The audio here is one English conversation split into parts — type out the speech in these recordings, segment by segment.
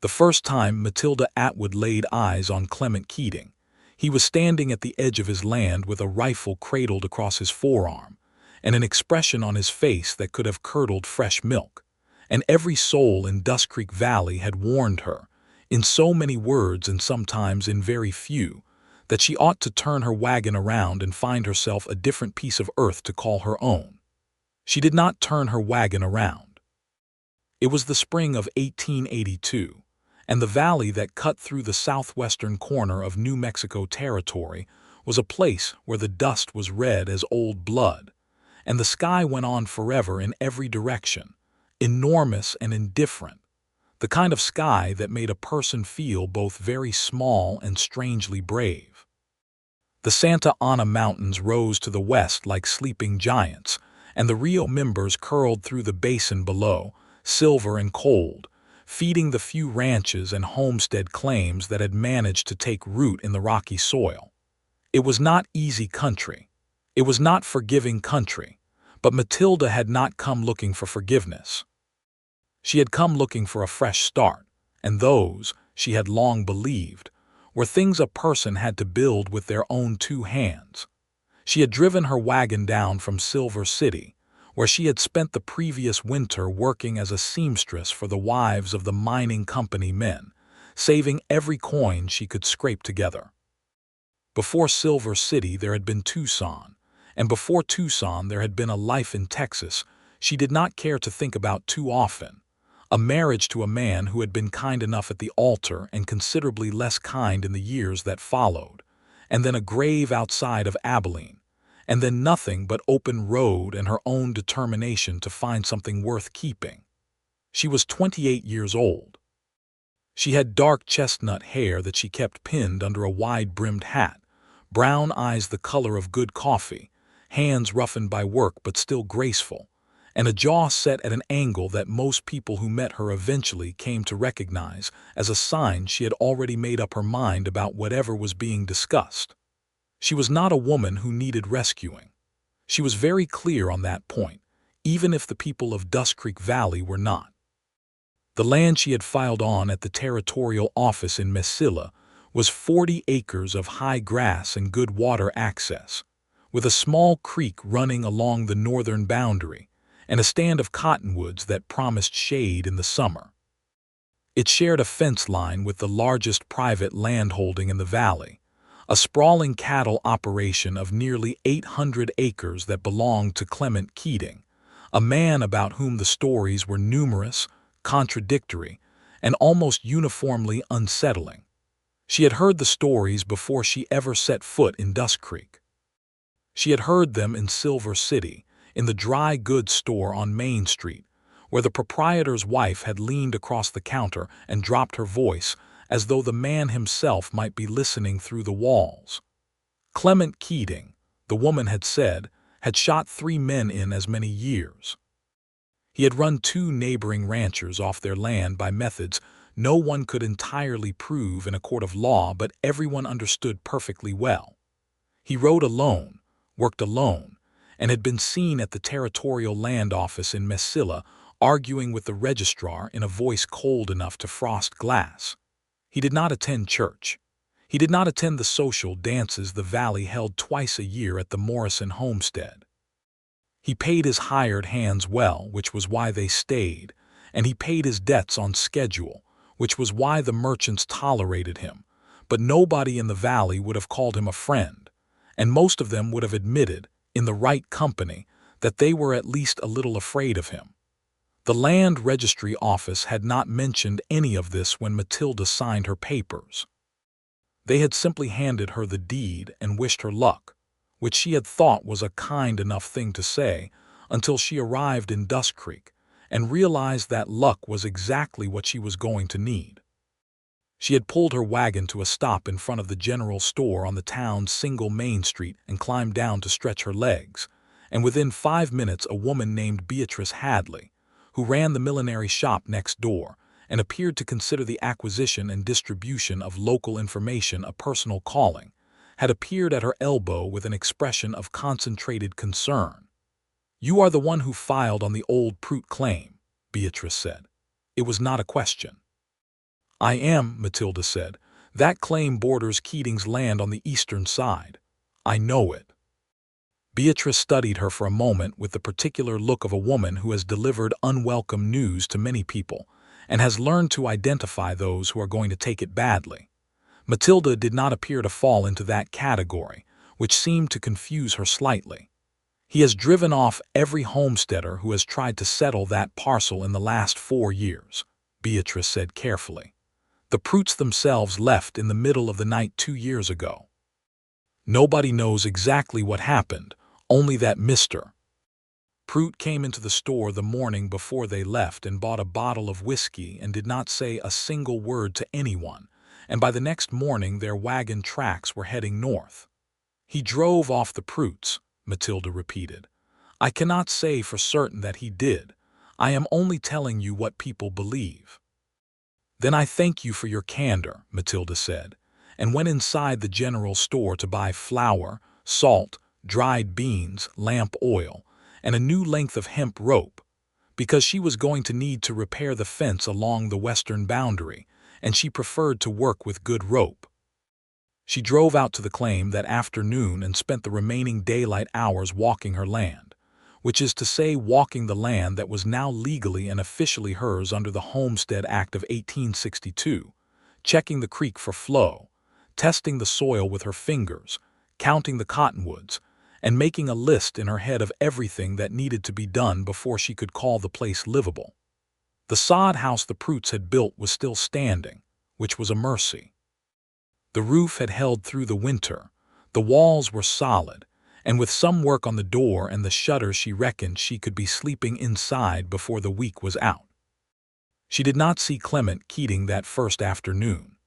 The first time Matilda Atwood laid eyes on Clement Keating, he was standing at the edge of his land with a rifle cradled across his forearm, and an expression on his face that could have curdled fresh milk. And every soul in Dustcreek Valley had warned her, in so many words and sometimes in very few, that she ought to turn her wagon around and find herself a different piece of earth to call her own. She did not turn her wagon around. It was the spring of 1882, and the valley that cut through the southwestern corner of New Mexico territory was a place where the dust was red as old blood, and the sky went on forever in every direction, enormous and indifferent, the kind of sky that made a person feel both very small and strangely brave. The Santa Ana Mountains rose to the west like sleeping giants, and the Rio Mimbres curled through the basin below, silver and cold, feeding the few ranches and homestead claims that had managed to take root in the rocky soil. It was not easy country. It was not forgiving country, but Matilda had not come looking for forgiveness. She had come looking for a fresh start, and those, she had long believed, were things a person had to build with their own two hands. She had driven her wagon down from Silver City, where she had spent the previous winter working as a seamstress for the wives of the mining company men, saving every coin she could scrape together. Before Silver City there had been Tucson, and before Tucson there had been a life in Texas she did not care to think about too often, a marriage to a man who had been kind enough at the altar and considerably less kind in the years that followed, and then a grave outside of Abilene, and then nothing but open road and her own determination to find something worth keeping. She was 28 years old. She had dark chestnut hair that she kept pinned under a wide-brimmed hat, brown eyes the color of good coffee, hands roughened by work but still graceful, and a jaw set at an angle that most people who met her eventually came to recognize as a sign she had already made up her mind about whatever was being discussed. She was not a woman who needed rescuing. She was very clear on that point, even if the people of Dustcreek Valley were not. The land she had filed on at the territorial office in Mesilla was 40 acres of high grass and good water access, with a small creek running along the northern boundary and a stand of cottonwoods that promised shade in the summer. It shared a fence line with the largest private landholding in the valley, a sprawling cattle operation of nearly 800 acres that belonged to Clement Keating, a man about whom the stories were numerous, contradictory, and almost uniformly unsettling. She had heard the stories before she ever set foot in Dustcreek. She had heard them in Silver City, in the dry goods store on Main Street, where the proprietor's wife had leaned across the counter and dropped her voice as though the man himself might be listening through the walls. Clement Keating, the woman had said, had shot 3 men in as many years. He had run 2 neighboring ranchers off their land by methods no one could entirely prove in a court of law, but everyone understood perfectly well. He rode alone, worked alone, and had been seen at the territorial land office in Mesilla arguing with the registrar in a voice cold enough to frost glass. He did not attend church. He did not attend the social dances the valley held twice a year at the Morrison homestead. He paid his hired hands well, which was why they stayed, and he paid his debts on schedule, which was why the merchants tolerated him, but nobody in the valley would have called him a friend, and most of them would have admitted, in the right company, that they were at least a little afraid of him. The land registry office had not mentioned any of this when Matilda signed her papers. They had simply handed her the deed and wished her luck, which she had thought was a kind enough thing to say until she arrived in Dustcreek and realized that luck was exactly what she was going to need. She had pulled her wagon to a stop in front of the general store on the town's single main street and climbed down to stretch her legs, and within 5 minutes a woman named Beatrice Hadley, who ran the millinery shop next door and appeared to consider the acquisition and distribution of local information a personal calling, had appeared at her elbow with an expression of concentrated concern. "You are the one who filed on the old Prout claim," Beatrice said. It was not a question. I am, Matilda said. That claim borders Keating's land on the eastern side. I know it. Beatrice studied her for a moment with the particular look of a woman who has delivered unwelcome news to many people and has learned to identify those who are going to take it badly. Matilda did not appear to fall into that category, which seemed to confuse her slightly. He has driven off every homesteader who has tried to settle that parcel in the last 4 years, Beatrice said carefully. The Prouts themselves left in the middle of the night 2 years ago. Nobody knows exactly what happened, only that Mr. Prout came into the store the morning before they left and bought a bottle of whiskey and did not say a single word to anyone, and by the next morning their wagon tracks were heading north. He drove off the Prouts, Matilda repeated. I cannot say for certain that he did. I am only telling you what people believe. Then I thank you for your candor, Matilda said, and went inside the general store to buy flour, salt, dried beans, lamp oil, and a new length of hemp rope, because she was going to need to repair the fence along the western boundary, and she preferred to work with good rope. She drove out to the claim that afternoon and spent the remaining daylight hours walking her land, which is to say walking the land that was now legally and officially hers under the Homestead Act of 1862, checking the creek for flow, testing the soil with her fingers, counting the cottonwoods, and making a list in her head of everything that needed to be done before she could call the place livable. The sod house the Prouts had built was still standing, which was a mercy. The roof had held through the winter, the walls were solid, and with some work on the door and the shutters she reckoned she could be sleeping inside before the week was out. She did not see Clement Keating that first afternoon.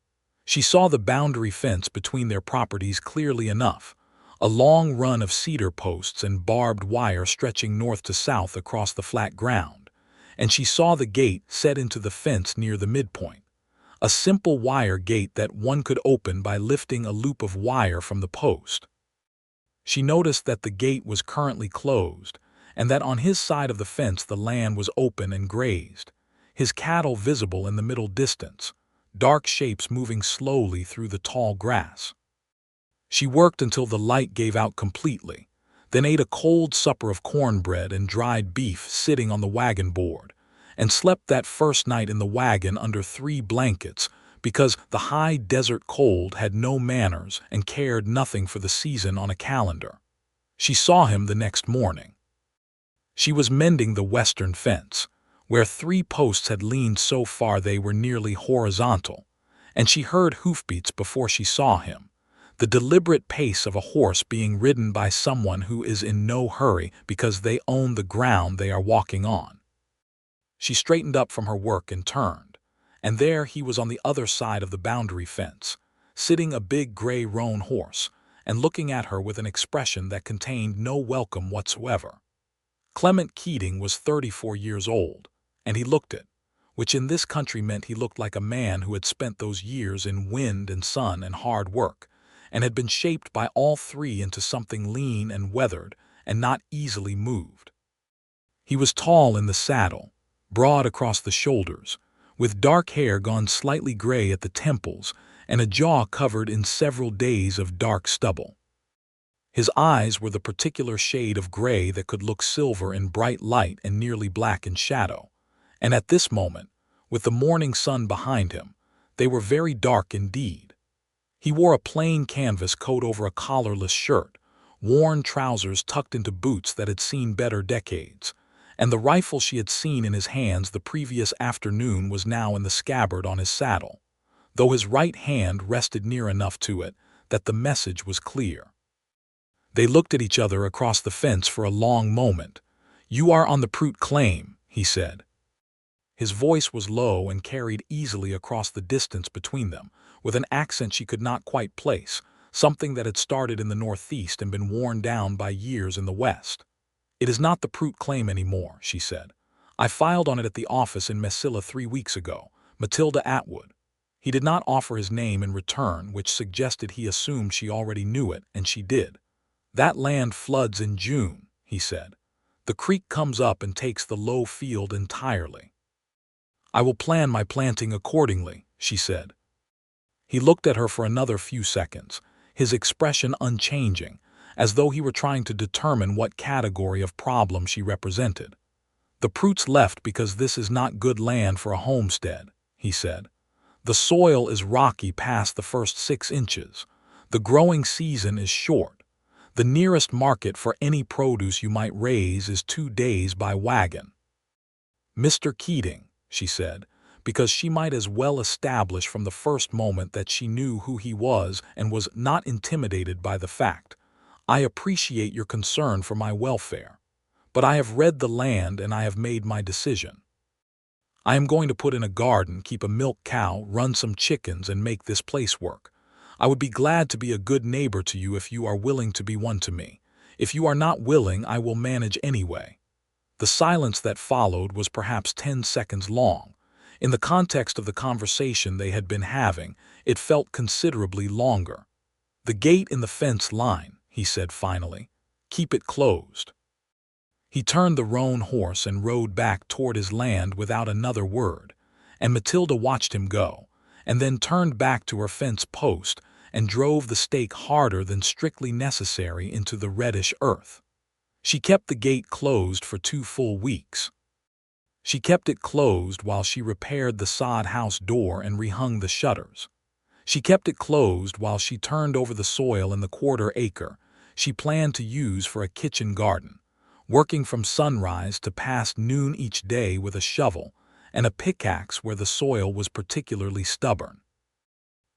She saw the boundary fence between their properties clearly enough, a long run of cedar posts and barbed wire stretching north to south across the flat ground, and she saw the gate set into the fence near the midpoint, a simple wire gate that one could open by lifting a loop of wire from the post. She noticed that the gate was currently closed, and that on his side of the fence the land was open and grazed, his cattle visible in the middle distance, dark shapes moving slowly through the tall grass. She worked until the light gave out completely, then ate a cold supper of cornbread and dried beef sitting on the wagon board, and slept that first night in the wagon under 3 blankets because the high desert cold had no manners and cared nothing for the season on a calendar. She saw him the next morning. She was mending the western fence, where 3 posts had leaned so far they were nearly horizontal, and she heard hoofbeats before she saw him, the deliberate pace of a horse being ridden by someone who is in no hurry because they own the ground they are walking on. She straightened up from her work and turned, and there he was on the other side of the boundary fence, sitting a big gray roan horse, and looking at her with an expression that contained no welcome whatsoever. Clement Keating was 34 years old, and he looked it, which in this country meant he looked like a man who had spent those years in wind and sun and hard work, and had been shaped by all 3 into something lean and weathered and not easily moved. He was tall in the saddle, broad across the shoulders, with dark hair gone slightly gray at the temples and a jaw covered in several days of dark stubble. His eyes were the particular shade of gray that could look silver in bright light and nearly black in shadow, and at this moment, with the morning sun behind him, they were very dark indeed. He wore a plain canvas coat over a collarless shirt, worn trousers tucked into boots that had seen better decades, and the rifle she had seen in his hands the previous afternoon was now in the scabbard on his saddle, though his right hand rested near enough to it that the message was clear. They looked at each other across the fence for a long moment. "You are on the Prout claim," he said. His voice was low and carried easily across the distance between them, with an accent she could not quite place, something that had started in the northeast and been worn down by years in the west. "It is not the Prout claim anymore," she said. "I filed on it at the office in Mesilla 3 weeks ago, Matilda Atwood." He did not offer his name in return, which suggested he assumed she already knew it, and she did. "That land floods in June," he said. "The creek comes up and takes the low field entirely." "I will plan my planting accordingly," she said. He looked at her for another few seconds, his expression unchanging, as though he were trying to determine what category of problem she represented. "The Prutes left because this is not good land for a homestead," he said. "The soil is rocky past the first 6 inches. The growing season is short. The nearest market for any produce you might raise is 2 days by wagon." "Mr. Keating," she said, because she might as well establish from the first moment that she knew who he was and was not intimidated by the fact, "I appreciate your concern for my welfare. But I have read the land and I have made my decision. I am going to put in a garden, keep a milk cow, run some chickens, and make this place work. I would be glad to be a good neighbor to you if you are willing to be one to me. If you are not willing, I will manage anyway." The silence that followed was perhaps 10 seconds long. In the context of the conversation they had been having, it felt considerably longer. "The gate in the fence line," he said finally. "Keep it closed." He turned the roan horse and rode back toward his land without another word, and Matilda watched him go, and then turned back to her fence post and drove the stake harder than strictly necessary into the reddish earth. She kept the gate closed for 2 full weeks. She kept it closed while she repaired the sod house door and rehung the shutters. She kept it closed while she turned over the soil in the 1/4 acre she planned to use for a kitchen garden, working from sunrise to past noon each day with a shovel and a pickaxe where the soil was particularly stubborn.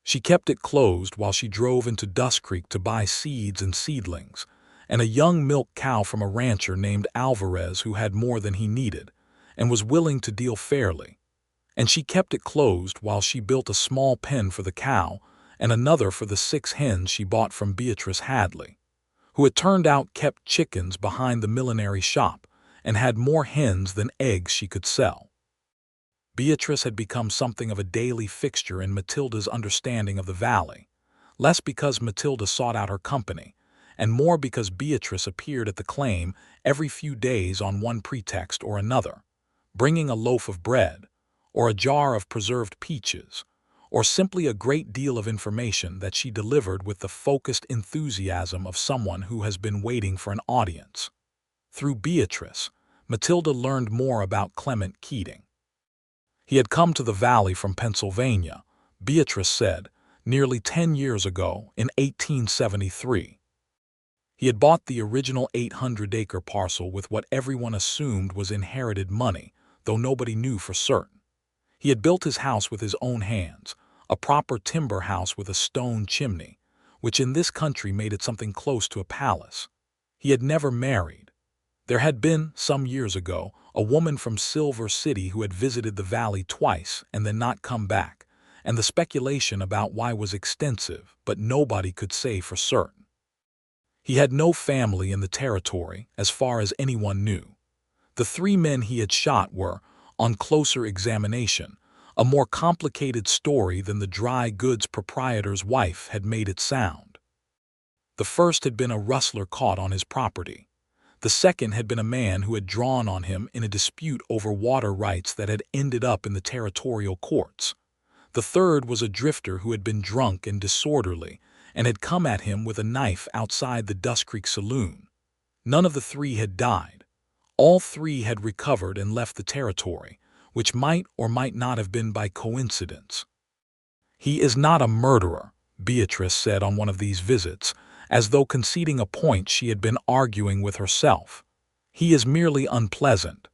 She kept it closed while she drove into Dustcreek to buy seeds and seedlings, and a young milk cow from a rancher named Alvarez who had more than he needed and was willing to deal fairly. And she kept it closed while she built a small pen for the cow and another for the 6 hens she bought from Beatrice Hadley, who it turned out kept chickens behind the millinery shop and had more hens than eggs she could sell. Beatrice had become something of a daily fixture in Matilda's understanding of the valley, less because Matilda sought out her company, and more because Beatrice appeared at the claim every few days on one pretext or another, bringing a loaf of bread, or a jar of preserved peaches, or simply a great deal of information that she delivered with the focused enthusiasm of someone who has been waiting for an audience. Through Beatrice, Matilda learned more about Clement Keating. He had come to the valley from Pennsylvania, Beatrice said, nearly 10 years ago, in 1873. He had bought the original 800-acre parcel with what everyone assumed was inherited money, though nobody knew for certain. He had built his house with his own hands, a proper timber house with a stone chimney, which in this country made it something close to a palace. He had never married. There had been, some years ago, a woman from Silver City who had visited the valley twice and then not come back, and the speculation about why was extensive, but nobody could say for certain. He had no family in the territory, as far as anyone knew. The 3 men he had shot were, on closer examination, a more complicated story than the dry goods proprietor's wife had made it sound. The first had been a rustler caught on his property. The second had been a man who had drawn on him in a dispute over water rights that had ended up in the territorial courts. The third was a drifter who had been drunk and disorderly and had come at him with a knife outside the Dustcreek saloon. None of the 3 had died. All 3 had recovered and left the territory, which might or might not have been by coincidence. "He is not a murderer," Beatrice said on one of these visits, as though conceding a point she had been arguing with herself. "He is merely unpleasant."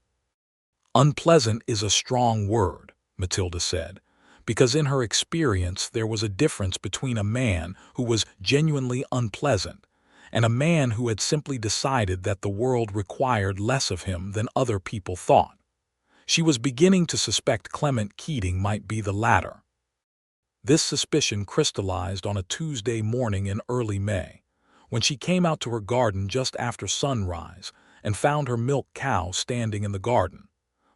"Unpleasant is a strong word," Matilda said, because in her experience there was a difference between a man who was genuinely unpleasant and a man who had simply decided that the world required less of him than other people thought. She was beginning to suspect Clement Keating might be the latter. This suspicion crystallized on a Tuesday morning in early May, when she came out to her garden just after sunrise and found her milk cow standing in the garden,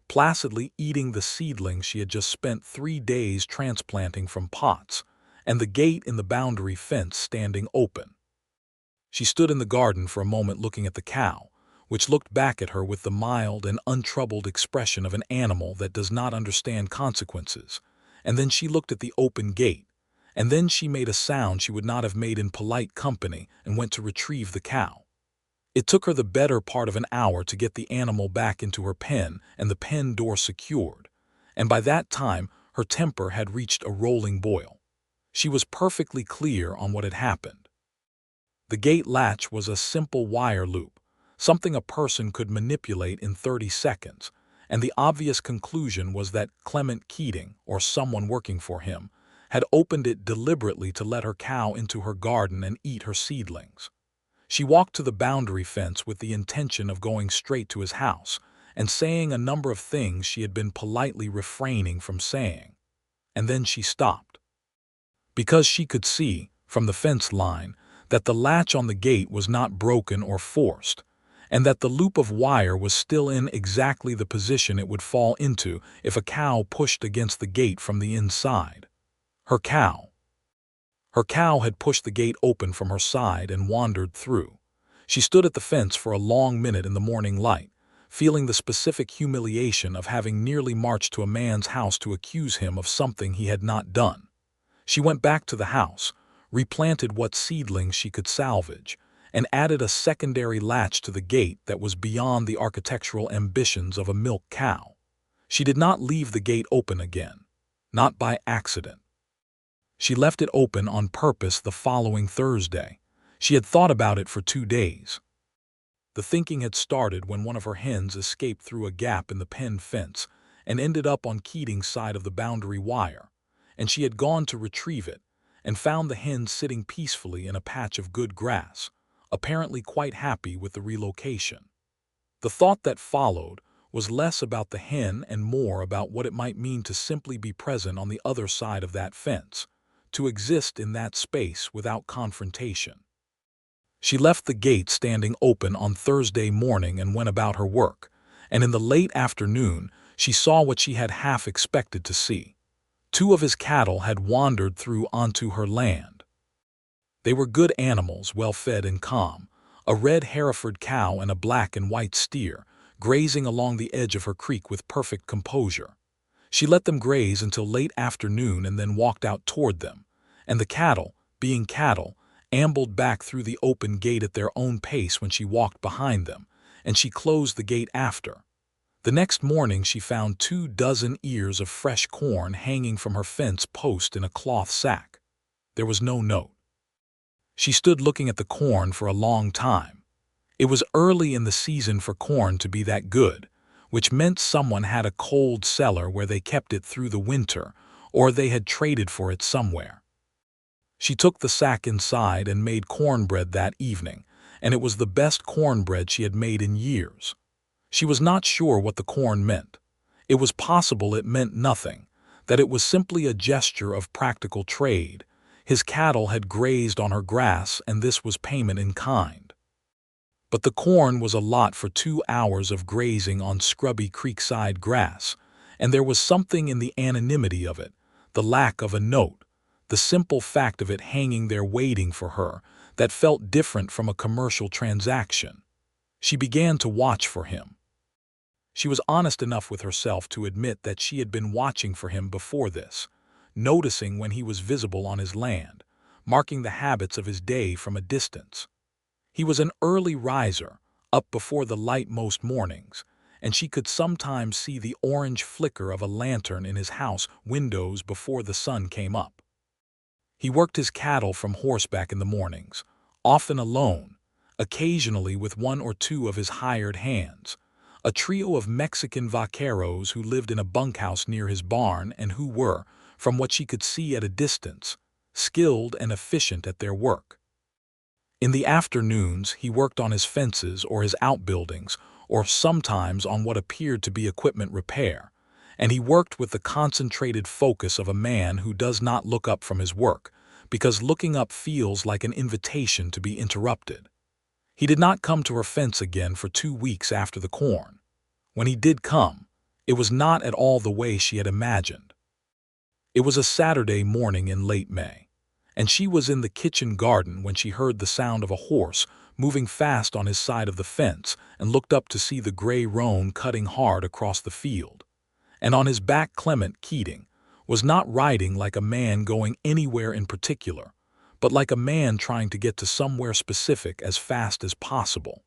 placidly eating the seedlings she had just spent 3 days transplanting from pots, and the gate in the boundary fence standing open. She stood in the garden for a moment looking at the cow, which looked back at her with the mild and untroubled expression of an animal that does not understand consequences, and then she looked at the open gate, and then she made a sound she would not have made in polite company and went to retrieve the cow. It took her the better part of an hour to get the animal back into her pen and the pen door secured, and by that time her temper had reached a rolling boil. She was perfectly clear on what had happened. The gate latch was a simple wire loop, something a person could manipulate in 30 seconds, and the obvious conclusion was that Clement Keating, or someone working for him, had opened it deliberately to let her cow into her garden and eat her seedlings. She walked to the boundary fence with the intention of going straight to his house and saying a number of things she had been politely refraining from saying. And then she stopped. Because she could see, from the fence line, that the latch on the gate was not broken or forced, and that the loop of wire was still in exactly the position it would fall into if a cow pushed against the gate from the inside. Her cow had pushed the gate open from her side and wandered through. She stood at the fence for a long minute in the morning light, feeling the specific humiliation of having nearly marched to a man's house to accuse him of something he had not done. She went back to the house, replanted what seedlings she could salvage, and added a secondary latch to the gate that was beyond the architectural ambitions of a milk cow. She did not leave the gate open again, not by accident. She left it open on purpose the following Thursday. She had thought about it for 2 days. The thinking had started when one of her hens escaped through a gap in the pen fence and ended up on Keating's side of the boundary wire, and she had gone to retrieve it and found the hen sitting peacefully in a patch of good grass, apparently quite happy with the relocation. The thought that followed was less about the hen and more about what it might mean to simply be present on the other side of that fence, to exist in that space without confrontation. She left the gate standing open on Thursday morning and went about her work, and in the late afternoon she saw what she had half expected to see. 2 of his cattle had wandered through onto her land. They were good animals, well fed and calm, a red Hereford cow and a black and white steer, grazing along the edge of her creek with perfect composure. She let them graze until late afternoon and then walked out toward them, and the cattle, being cattle, ambled back through the open gate at their own pace when she walked behind them, and she closed the gate after. The next morning she found 24 ears of fresh corn hanging from her fence post in a cloth sack. There was no note. She stood looking at the corn for a long time. It was early in the season for corn to be that good, which meant someone had a cold cellar where they kept it through the winter, or they had traded for it somewhere. She took the sack inside and made cornbread that evening, and it was the best cornbread she had made in years. She was not sure what the corn meant. It was possible it meant nothing, that it was simply a gesture of practical trade. His cattle had grazed on her grass, and this was payment in kind. But the corn was a lot for 2 hours of grazing on scrubby creekside grass, and there was something in the anonymity of it, the lack of a note, the simple fact of it hanging there waiting for her, that felt different from a commercial transaction. She began to watch for him. She was honest enough with herself to admit that she had been watching for him before this, noticing when he was visible on his land, marking the habits of his day from a distance. He was an early riser, up before the light most mornings, and she could sometimes see the orange flicker of a lantern in his house windows before the sun came up. He worked his cattle from horseback in the mornings, often alone, occasionally with 1 or 2 of his hired hands, a trio of Mexican vaqueros who lived in a bunkhouse near his barn and who were, from what she could see at a distance, skilled and efficient at their work. In the afternoons he worked on his fences or his outbuildings, or sometimes on what appeared to be equipment repair, and he worked with the concentrated focus of a man who does not look up from his work, because looking up feels like an invitation to be interrupted. He did not come to her fence again for 2 weeks after the corn. When he did come, it was not at all the way she had imagined. It was a Saturday morning in late May, and she was in the kitchen garden when she heard the sound of a horse moving fast on his side of the fence and looked up to see the gray roan cutting hard across the field, and on his back Clement Keating, was not riding like a man going anywhere in particular, but like a man trying to get to somewhere specific as fast as possible.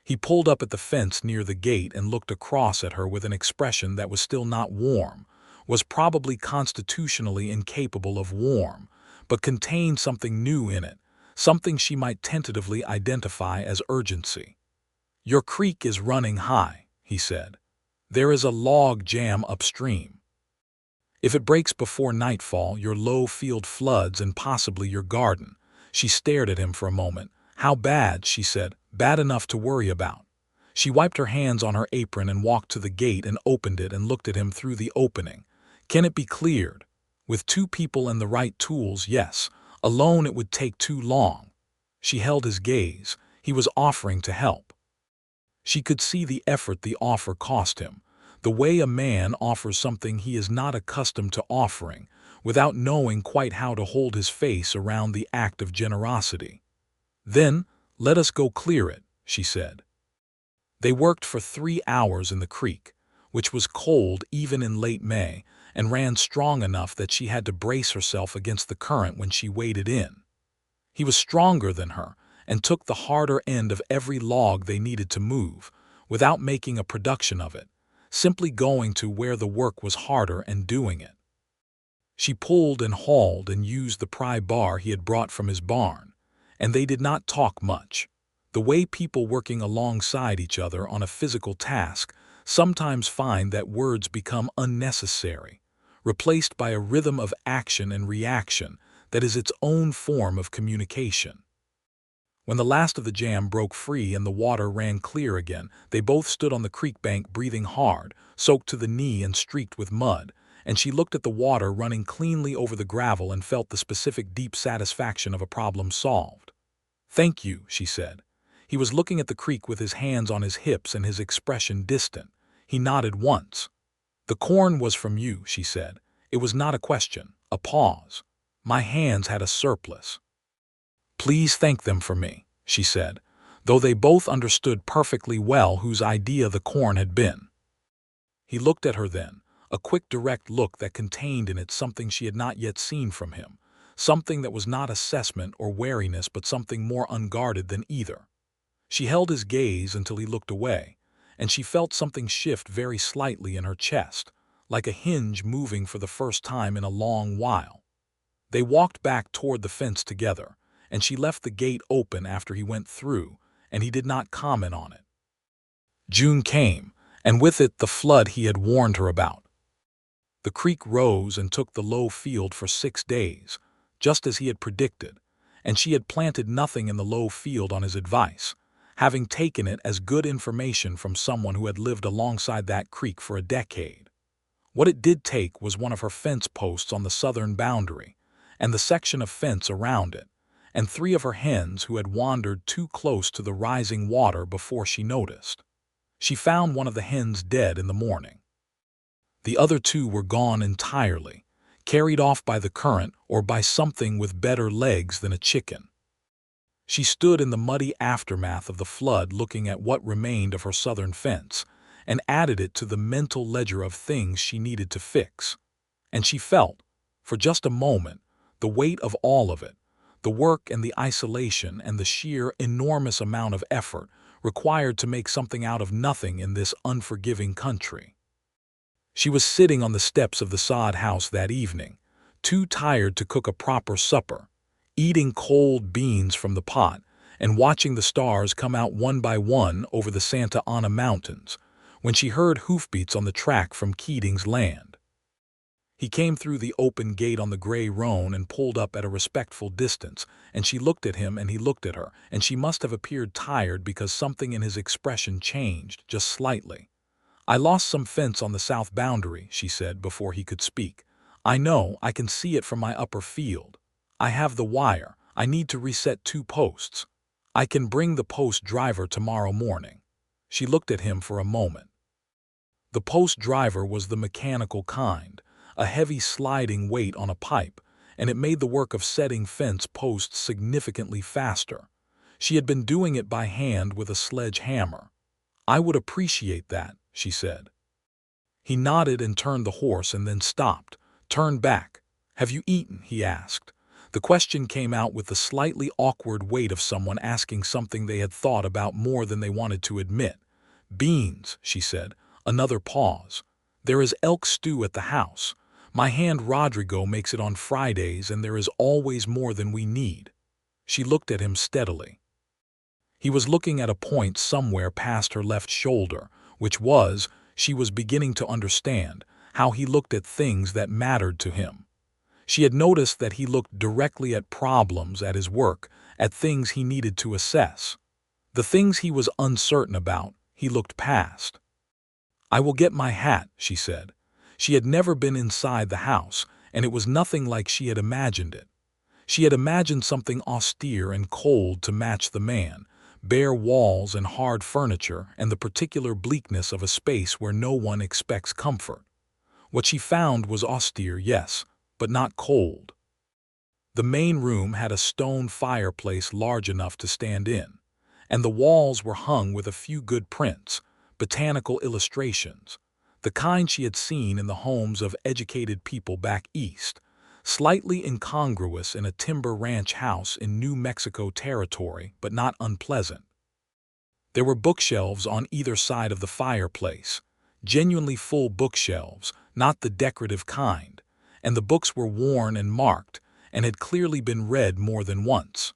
He pulled up at the fence near the gate and looked across at her with an expression that was still not warm, was probably constitutionally incapable of warm, but contained something new in it, something she might tentatively identify as urgency. "Your creek is running high," he said. "There is a log jam upstream. If it breaks before nightfall, your low field floods and possibly your garden." She stared at him for a moment. "How bad?" she said. "Bad enough to worry about." She wiped her hands on her apron and walked to the gate and opened it and looked at him through the opening. "Can it be cleared?" "With 2 people and the right tools, yes. Alone it would take too long." She held his gaze. He was offering to help. She could see the effort the offer cost him, the way a man offers something he is not accustomed to offering, without knowing quite how to hold his face around the act of generosity. "Then, let us go clear it," she said. They worked for 3 hours in the creek, which was cold even in late May, and ran strong enough that she had to brace herself against the current when she waded in. He was stronger than her, and took the harder end of every log they needed to move, without making a production of it, simply going to where the work was harder and doing it. She pulled and hauled and used the pry bar he had brought from his barn, and they did not talk much. The way people working alongside each other on a physical task sometimes find that words become unnecessary, replaced by a rhythm of action and reaction that is its own form of communication. When the last of the jam broke free and the water ran clear again, they both stood on the creek bank breathing hard, soaked to the knee and streaked with mud, and she looked at the water running cleanly over the gravel and felt the specific deep satisfaction of a problem solved. "Thank you," she said. He was looking at the creek with his hands on his hips and his expression distant. He nodded once. "The corn was from you," she said. It was not a question, a pause. "My hands had a surplus." "Please thank them for me," she said, though they both understood perfectly well whose idea the corn had been. He looked at her then, a quick direct look that contained in it something she had not yet seen from him, something that was not assessment or wariness but something more unguarded than either. She held his gaze until he looked away, and she felt something shift very slightly in her chest, like a hinge moving for the first time in a long while. They walked back toward the fence together, and she left the gate open after he went through, and he did not comment on it. June came, and with it the flood he had warned her about. The creek rose and took the low field for 6 days, just as he had predicted, and she had planted nothing in the low field on his advice, having taken it as good information from someone who had lived alongside that creek for a decade. What it did take was one of her fence posts on the southern boundary, and the section of fence around it, and 3 of her hens who had wandered too close to the rising water before she noticed. She found one of the hens dead in the morning. The other 2 were gone entirely, carried off by the current or by something with better legs than a chicken. She stood in the muddy aftermath of the flood looking at what remained of her southern fence, and added it to the mental ledger of things she needed to fix. And she felt, for just a moment, the weight of all of it, the work and the isolation and the sheer enormous amount of effort required to make something out of nothing in this unforgiving country. She was sitting on the steps of the sod house that evening, too tired to cook a proper supper, eating cold beans from the pot and watching the stars come out one by one over the Santa Ana Mountains, when she heard hoofbeats on the track from Keating's land. He came through the open gate on the gray roan and pulled up at a respectful distance, and she looked at him and he looked at her, and she must have appeared tired because something in his expression changed just slightly. "I lost some fence on the south boundary," she said before he could speak. "I know, I can see it from my upper field. I have the wire. I need to reset 2 posts. I can bring the post driver tomorrow morning." She looked at him for a moment. The post driver was the mechanical kind, a heavy sliding weight on a pipe, and it made the work of setting fence posts significantly faster. She had been doing it by hand with a sledgehammer. "I would appreciate that," she said. He nodded and turned the horse and then stopped, turned back. "Have you eaten?" he asked. The question came out with the slightly awkward weight of someone asking something they had thought about more than they wanted to admit. "Beans," she said. Another pause. "There is elk stew at the house. My hand Rodrigo makes it on Fridays, and there is always more than we need." She looked at him steadily. He was looking at a point somewhere past her left shoulder, which was, she was beginning to understand, how he looked at things that mattered to him. She had noticed that he looked directly at problems at his work, at things he needed to assess. The things he was uncertain about, he looked past. "I will get my hat," she said. She had never been inside the house, and it was nothing like she had imagined it. She had imagined something austere and cold to match the man, bare walls and hard furniture and the particular bleakness of a space where no one expects comfort. What she found was austere, yes, but not cold. The main room had a stone fireplace large enough to stand in, and the walls were hung with a few good prints, botanical illustrations, the kind she had seen in the homes of educated people back east, slightly incongruous in a timber ranch house in New Mexico territory, but not unpleasant. There were bookshelves on either side of the fireplace, genuinely full bookshelves, not the decorative kind, and the books were worn and marked, and had clearly been read more than once.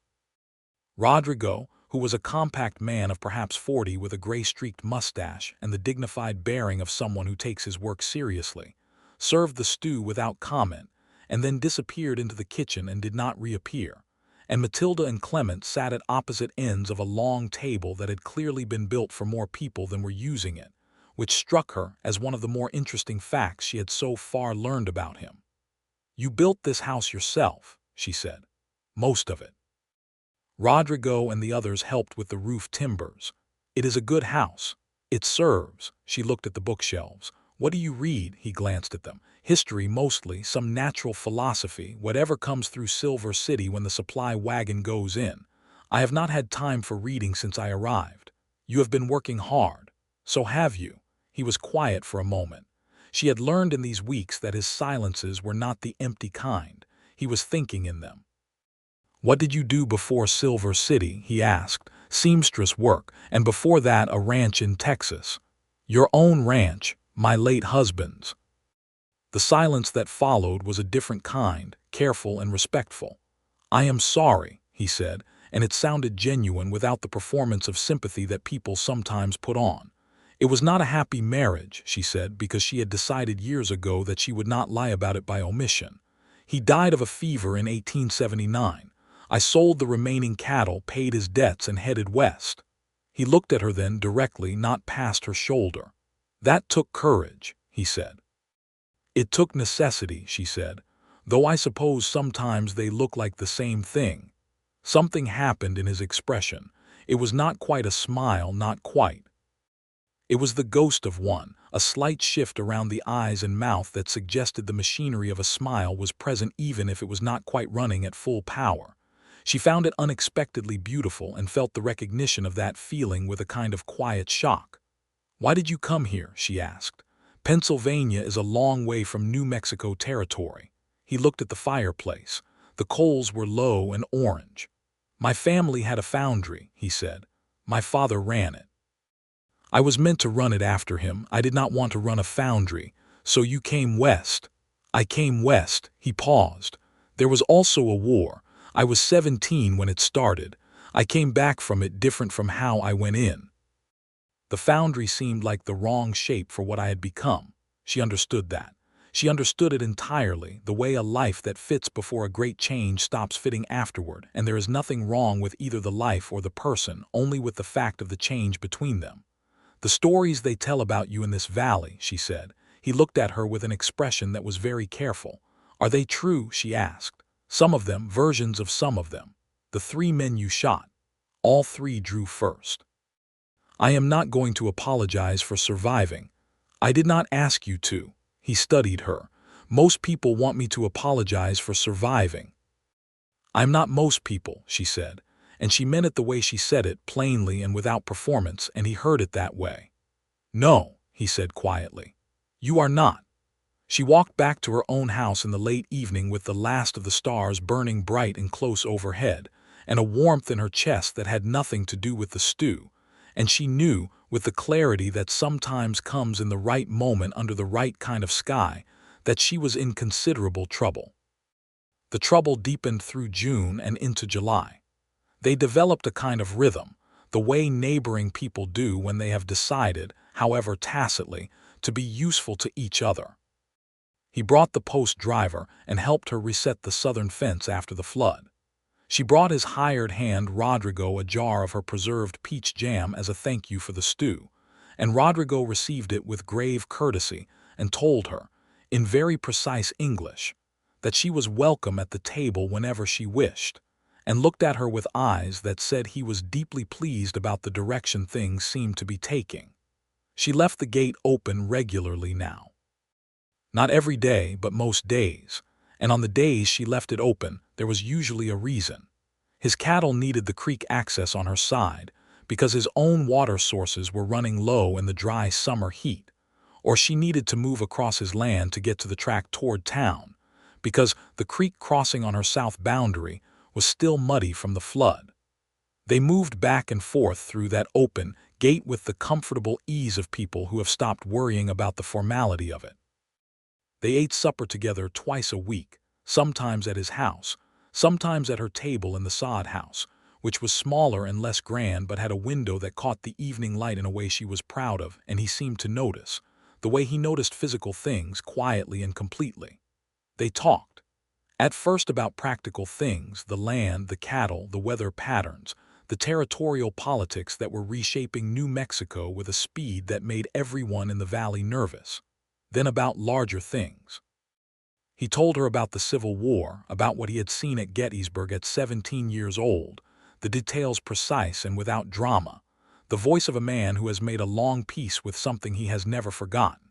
Rodrigo, who was a compact man of perhaps 40 with a gray-streaked mustache and the dignified bearing of someone who takes his work seriously, served the stew without comment, and then disappeared into the kitchen and did not reappear, and Matilda and Clement sat at opposite ends of a long table that had clearly been built for more people than were using it, which struck her as one of the more interesting facts she had so far learned about him. "You built this house yourself," she said. "Most of it." Rodrigo and the others helped with the roof timbers. "It is a good house. It serves." She looked at the bookshelves. "What do you read?" He glanced at them. "History mostly, some natural philosophy, whatever comes through Silver City when the supply wagon goes in. I have not had time for reading since I arrived." "You have been working hard." "So have you." He was quiet for a moment. She had learned in these weeks that his silences were not the empty kind. He was thinking in them. "What did you do before Silver City?" he asked. "Seamstress work, and before that a ranch in Texas." "Your own ranch, my late husband's." The silence that followed was a different kind, careful and respectful. "I am sorry," he said, and it sounded genuine without the performance of sympathy that people sometimes put on. "It was not a happy marriage," she said, because she had decided years ago that she would not lie about it by omission. "He died of a fever in 1879. I sold the remaining cattle, paid his debts, and headed west." He looked at her then directly, not past her shoulder. "That took courage," he said. "It took necessity," she said, "though I suppose sometimes they look like the same thing." Something happened in his expression. It was not quite a smile, not quite. It was the ghost of one, a slight shift around the eyes and mouth that suggested the machinery of a smile was present even if it was not quite running at full power. She found it unexpectedly beautiful and felt the recognition of that feeling with a kind of quiet shock. "Why did you come here?" she asked. "Pennsylvania is a long way from New Mexico territory." He looked at the fireplace. The coals were low and orange. "My family had a foundry," he said. "My father ran it. I was meant to run it after him. I did not want to run a foundry. So you came west." "I came west." He paused. "There was also a war. I was 17 when it started. I came back from it different from how I went in. The foundry seemed like the wrong shape for what I had become." She understood that. She understood it entirely, the way a life that fits before a great change stops fitting afterward, and there is nothing wrong with either the life or the person, only with the fact of the change between them. "The stories they tell about you in this valley," she said. He looked at her with an expression that was very careful. "Are they true?" she asked. "Some of them, versions of some of them. The 3 men you shot. All 3 drew first." "I am not going to apologize for surviving. I did not ask you to." He studied her. "Most people want me to apologize for surviving." "I'm not most people," she said, and she meant it the way she said it, plainly and without performance, and he heard it that way. "No," he said quietly. "You are not." She walked back to her own house in the late evening with the last of the stars burning bright and close overhead, and a warmth in her chest that had nothing to do with the stew, and she knew, with the clarity that sometimes comes in the right moment under the right kind of sky, that she was in considerable trouble. The trouble deepened through June and into July. They developed a kind of rhythm, the way neighboring people do when they have decided, however tacitly, to be useful to each other. He brought the post driver and helped her reset the southern fence after the flood. She brought his hired hand Rodrigo a jar of her preserved peach jam as a thank you for the stew, and Rodrigo received it with grave courtesy and told her, in very precise English, that she was welcome at the table whenever she wished, and looked at her with eyes that said he was deeply pleased about the direction things seemed to be taking. She left the gate open regularly now. Not every day, but most days, and on the days she left it open, there was usually a reason. His cattle needed the creek access on her side, because his own water sources were running low in the dry summer heat, or she needed to move across his land to get to the track toward town, because the creek crossing on her south boundary was still muddy from the flood. They moved back and forth through that open gate with the comfortable ease of people who have stopped worrying about the formality of it. They ate supper together twice a week, sometimes at his house, sometimes at her table in the sod house, which was smaller and less grand but had a window that caught the evening light in a way she was proud of, and he seemed to notice, the way he noticed physical things quietly and completely. They talked, at first about practical things, the land, the cattle, the weather patterns, the territorial politics that were reshaping New Mexico with a speed that made everyone in the valley nervous. Then about larger things. He told her about the Civil War, about what he had seen at Gettysburg at 17 years old, the details precise and without drama, the voice of a man who has made a long peace with something he has never forgotten.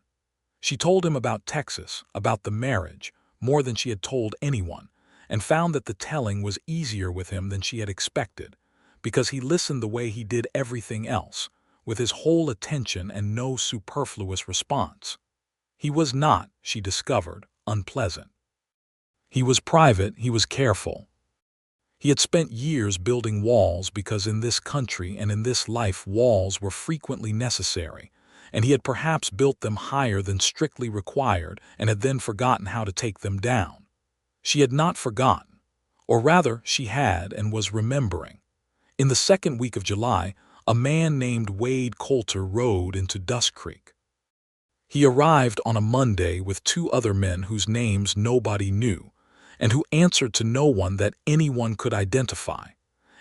She told him about Texas, about the marriage, more than she had told anyone, and found that the telling was easier with him than she had expected, because he listened the way he did everything else, with his whole attention and no superfluous response. He was not, she discovered, unpleasant. He was private, he was careful. He had spent years building walls because in this country and in this life walls were frequently necessary, and he had perhaps built them higher than strictly required and had then forgotten how to take them down. She had not forgotten, or rather she had and was remembering. In the second week of July, a man named Wade Coulter rode into Dustcreek. He arrived on a Monday with two other men whose names nobody knew, and who answered to no one that anyone could identify,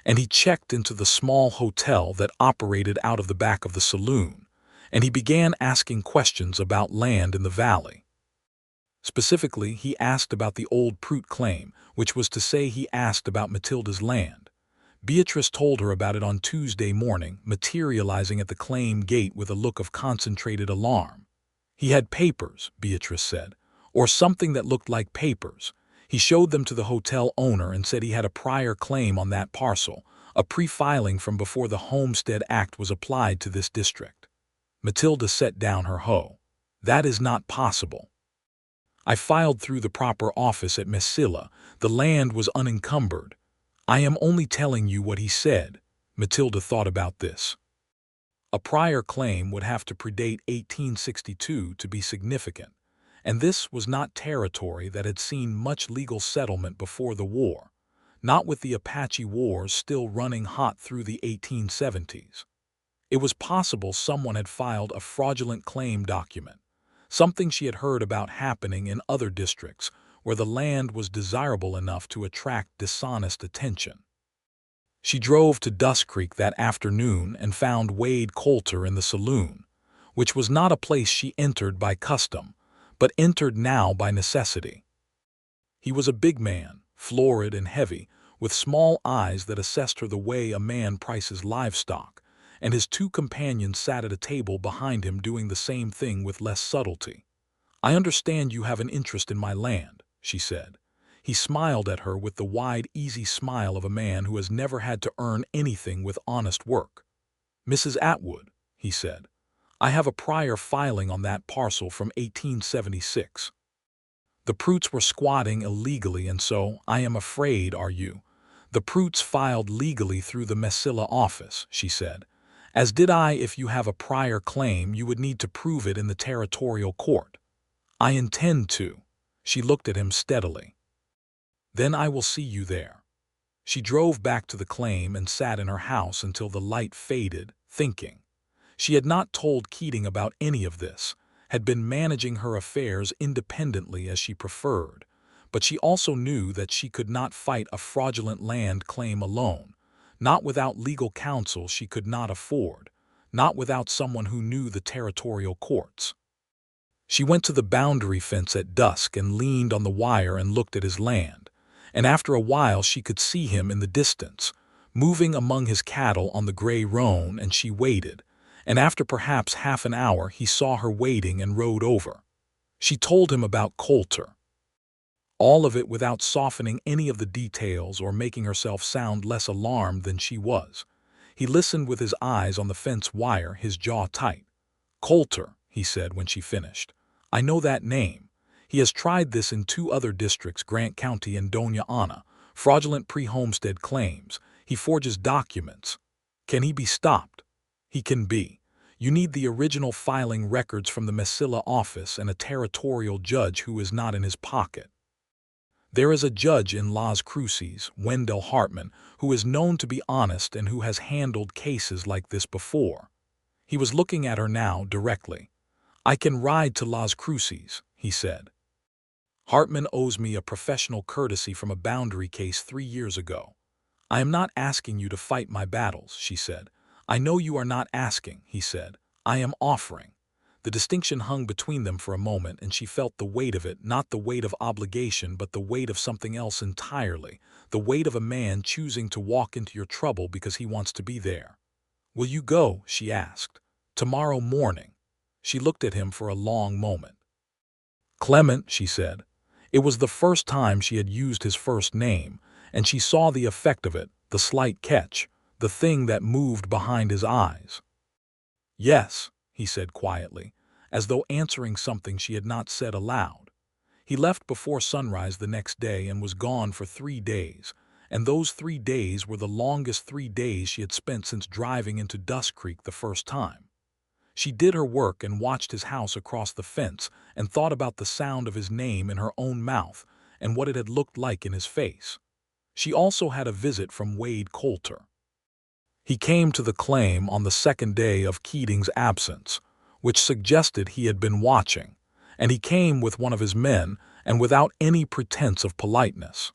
and he checked into the small hotel that operated out of the back of the saloon, and he began asking questions about land in the valley. Specifically, he asked about the old Prout claim, which was to say he asked about Matilda's land. Beatrice told her about it on Tuesday morning, materializing at the claim gate with a look of concentrated alarm. He had papers, Beatrice said, or something that looked like papers. He showed them to the hotel owner and said he had a prior claim on that parcel, a pre-filing from before the Homestead Act was applied to this district. Matilda set down her hoe. That is not possible. I filed through the proper office at Mesilla. The land was unencumbered. I am only telling you what he said. Matilda thought about this. A prior claim would have to predate 1862 to be significant, and this was not territory that had seen much legal settlement before the war, not with the Apache Wars still running hot through the 1870s. It was possible someone had filed a fraudulent claim document, something she had heard about happening in other districts where the land was desirable enough to attract dishonest attention. She drove to Dustcreek that afternoon and found Wade Coulter in the saloon, which was not a place she entered by custom, but entered now by necessity. He was a big man, florid and heavy, with small eyes that assessed her the way a man prices livestock, and his two companions sat at a table behind him doing the same thing with less subtlety. "I understand you have an interest in my land," she said. He smiled at her with the wide, easy smile of a man who has never had to earn anything with honest work. "Mrs. Atwood," he said, "I have a prior filing on that parcel from 1876. The Pruits were squatting illegally, and so, I am afraid, are you? The Pruits filed legally through the Matilda office, she said. As did I. If you have a prior claim, you would need to prove it in the territorial court. I intend to. She looked at him steadily. Then I will see you there. She drove back to the claim and sat in her house until the light faded, thinking. She had not told Keating about any of this, had been managing her affairs independently as she preferred, but she also knew that she could not fight a fraudulent land claim alone, not without legal counsel she could not afford, not without someone who knew the territorial courts. She went to the boundary fence at dusk and leaned on the wire and looked at his land, and after a while she could see him in the distance, moving among his cattle on the gray roan, and she waited, and after perhaps half an hour he saw her waiting and rode over. She told him about Coulter. All of it without softening any of the details or making herself sound less alarmed than she was. He listened with his eyes on the fence wire, his jaw tight. Coulter, he said when she finished. I know that name. He has tried this in 2 other districts, Grant County and Doña Ana, fraudulent pre-homestead claims. He forges documents. Can he be stopped? He can be. You need the original filing records from the Matilda office and a territorial judge who is not in his pocket. There is a judge in Las Cruces, Wendell Hartman, who is known to be honest and who has handled cases like this before. He was looking at her now directly. I can ride to Las Cruces, he said. Hartman owes me a professional courtesy from a boundary case 3 years ago. I am not asking you to fight my battles, she said. I know you are not asking, he said. I am offering. The distinction hung between them for a moment, and she felt the weight of it, not the weight of obligation, but the weight of something else entirely, the weight of a man choosing to walk into your trouble because he wants to be there. Will you go? She asked. Tomorrow morning. She looked at him for a long moment. Clement, she said. It was the first time she had used his first name, and she saw the effect of it, the slight catch, the thing that moved behind his eyes. Yes, he said quietly, as though answering something she had not said aloud. He left before sunrise the next day and was gone for 3 days, and those 3 days were the longest 3 days she had spent since driving into Dustcreek the first time. She did her work and watched his house across the fence and thought about the sound of his name in her own mouth and what it had looked like in his face. She also had a visit from Wade Coulter. He came to the claim on the 2nd day of Keating's absence, which suggested he had been watching, and he came with one of his men and without any pretense of politeness.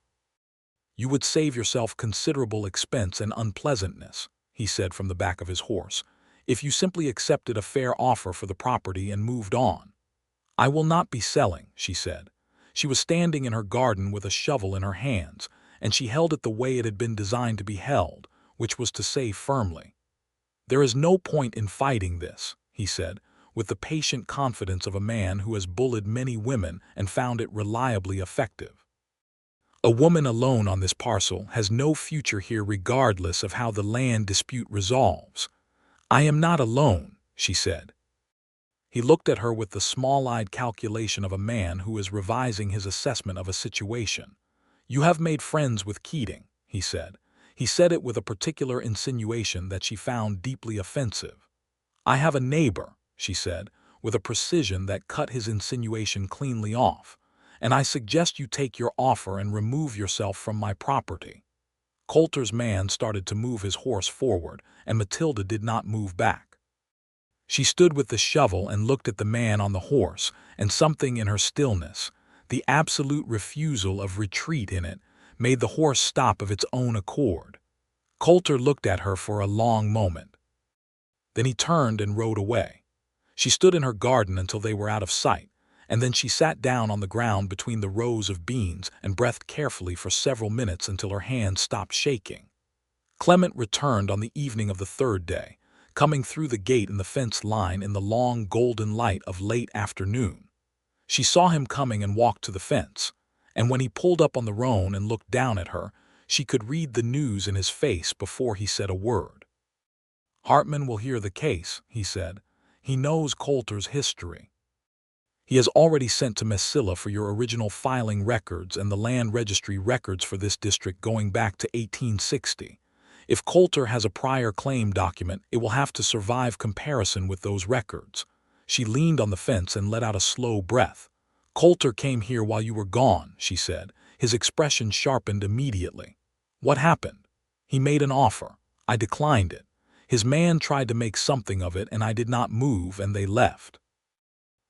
You would save yourself considerable expense and unpleasantness, he said from the back of his horse, if you simply accepted a fair offer for the property and moved on. I will not be selling, she said. She was standing in her garden with a shovel in her hands, and she held it the way it had been designed to be held, which was to say firmly. There is no point in fighting this, he said, with the patient confidence of a man who has bullied many women and found it reliably effective. A woman alone on this parcel has no future here regardless of how the land dispute resolves. I am not alone, she said. He looked at her with the small-eyed calculation of a man who is revising his assessment of a situation. You have made friends with Keating, he said. He said it with a particular insinuation that she found deeply offensive. I have a neighbor, she said, with a precision that cut his insinuation cleanly off, and I suggest you take your offer and remove yourself from my property. Coulter's man started to move his horse forward, and Matilda did not move back. She stood with the shovel and looked at the man on the horse, and something in her stillness, the absolute refusal of retreat in it, made the horse stop of its own accord. Coulter looked at her for a long moment. Then he turned and rode away. She stood in her garden until they were out of sight, and then she sat down on the ground between the rows of beans and breathed carefully for several minutes until her hands stopped shaking. Clement returned on the evening of the 3rd day, coming through the gate in the fence line in the long golden light of late afternoon. She saw him coming and walked to the fence, and when he pulled up on the roan and looked down at her, she could read the news in his face before he said a word. Hartman will hear the case, he said. He knows Coulter's history. He has already sent to Mesilla for your original filing records and the land registry records for this district going back to 1860. If Coulter has a prior claim document, it will have to survive comparison with those records. She leaned on the fence and let out a slow breath. Coulter came here while you were gone, she said. His expression sharpened immediately. What happened? He made an offer. I declined it. His man tried to make something of it and I did not move and they left.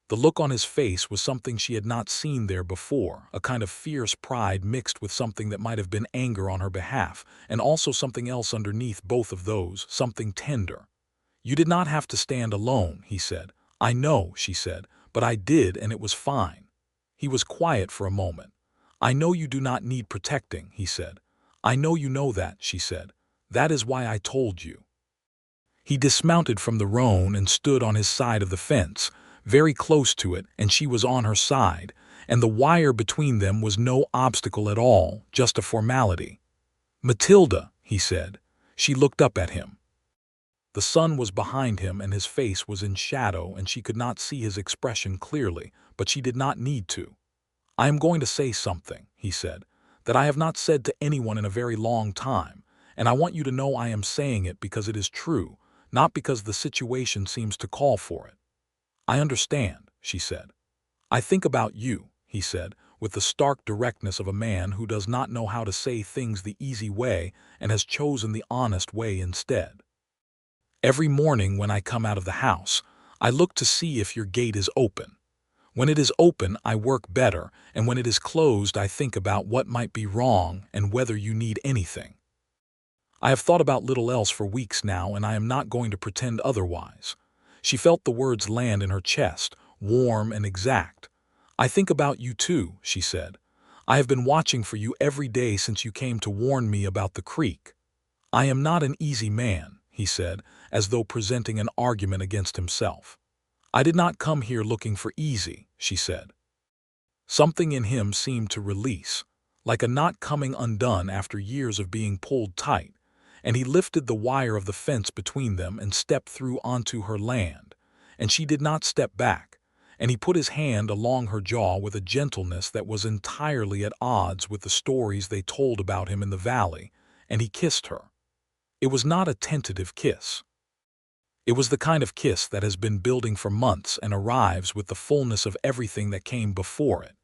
The look on his face was something she had not seen there before, a kind of fierce pride mixed with something that might have been anger on her behalf, and also something else underneath both of those, something tender. You did not have to stand alone, he said. I know, she said, but I did and it was fine. He was quiet for a moment. I know you do not need protecting, he said. I know you know that, she said. That is why I told you. He dismounted from the roan and stood on his side of the fence, very close to it, and she was on her side, and the wire between them was no obstacle at all, just a formality. Matilda, he said. She looked up at him. The sun was behind him and his face was in shadow and she could not see his expression clearly, but she did not need to. I am going to say something, he said, that I have not said to anyone in a very long time, and I want you to know I am saying it because it is true, not because the situation seems to call for it. I understand, she said. I think about you, he said, with the stark directness of a man who does not know how to say things the easy way and has chosen the honest way instead. Every morning when I come out of the house, I look to see if your gate is open. When it is open, I work better, and when it is closed, I think about what might be wrong and whether you need anything. I have thought about little else for weeks now, and I am not going to pretend otherwise. She felt the words land in her chest, warm and exact. I think about you too, she said. I have been watching for you every day since you came to warn me about the creek. I am not an easy man, he said, as though presenting an argument against himself. I did not come here looking for easy, she said. Something in him seemed to release, like a knot coming undone after years of being pulled tight, and he lifted the wire of the fence between them and stepped through onto her land, and she did not step back, and he put his hand along her jaw with a gentleness that was entirely at odds with the stories they told about him in the valley, and he kissed her. It was not a tentative kiss. It was the kind of kiss that has been building for months and arrives with the fullness of everything that came before it,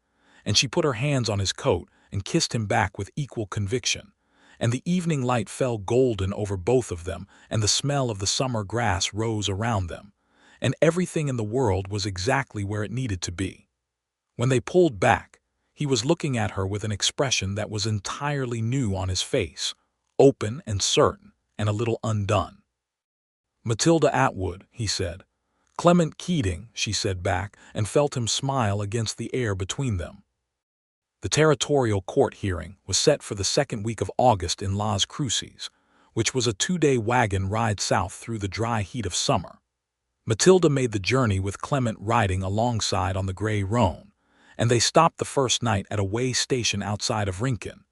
and she put her hands on his coat and kissed him back with equal conviction. And the evening light fell golden over both of them, and the smell of the summer grass rose around them, and everything in the world was exactly where it needed to be. When they pulled back, he was looking at her with an expression that was entirely new on his face, open and certain, and a little undone. Matilda Atwood, he said. Clement Keating, she said back, and felt him smile against the air between them. The territorial court hearing was set for the second week of August in Las Cruces, which was a 2-day wagon ride south through the dry heat of summer. Matilda made the journey with Clement riding alongside on the gray roan, and they stopped the first night at a way station outside of Rincon,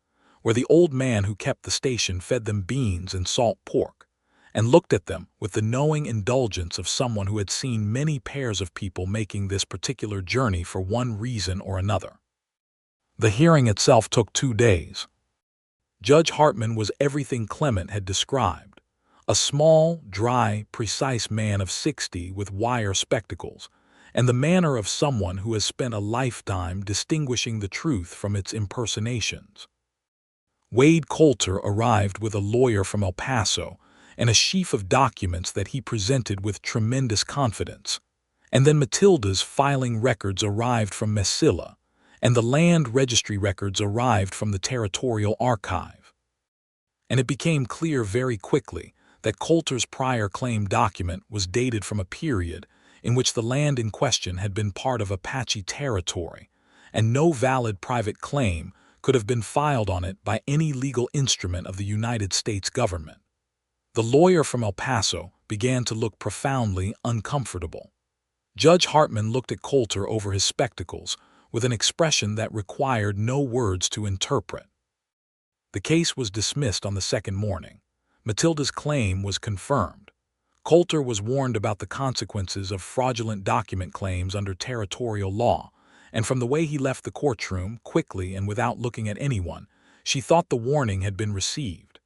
where the old man who kept the station fed them beans and salt pork, and looked at them with the knowing indulgence of someone who had seen many pairs of people making this particular journey for one reason or another. The hearing itself took 2 days. Judge Hartman was everything Clement had described. A small, dry, precise man of 60 with wire spectacles, and the manner of someone who has spent a lifetime distinguishing the truth from its impersonations. Wade Coulter arrived with a lawyer from El Paso and a sheaf of documents that he presented with tremendous confidence. And then Matilda's filing records arrived from Mesilla, and the land registry records arrived from the Territorial Archive. And it became clear very quickly that Coulter's prior claim document was dated from a period in which the land in question had been part of Apache territory, and no valid private claim could have been filed on it by any legal instrument of the United States government. The lawyer from El Paso began to look profoundly uncomfortable. Judge Hartman looked at Coulter over his spectacles with an expression that required no words to interpret. The case was dismissed on the second morning. Matilda's claim was confirmed. Coulter was warned about the consequences of fraudulent document claims under territorial law, and from the way he left the courtroom, quickly and without looking at anyone, she thought the warning had been received.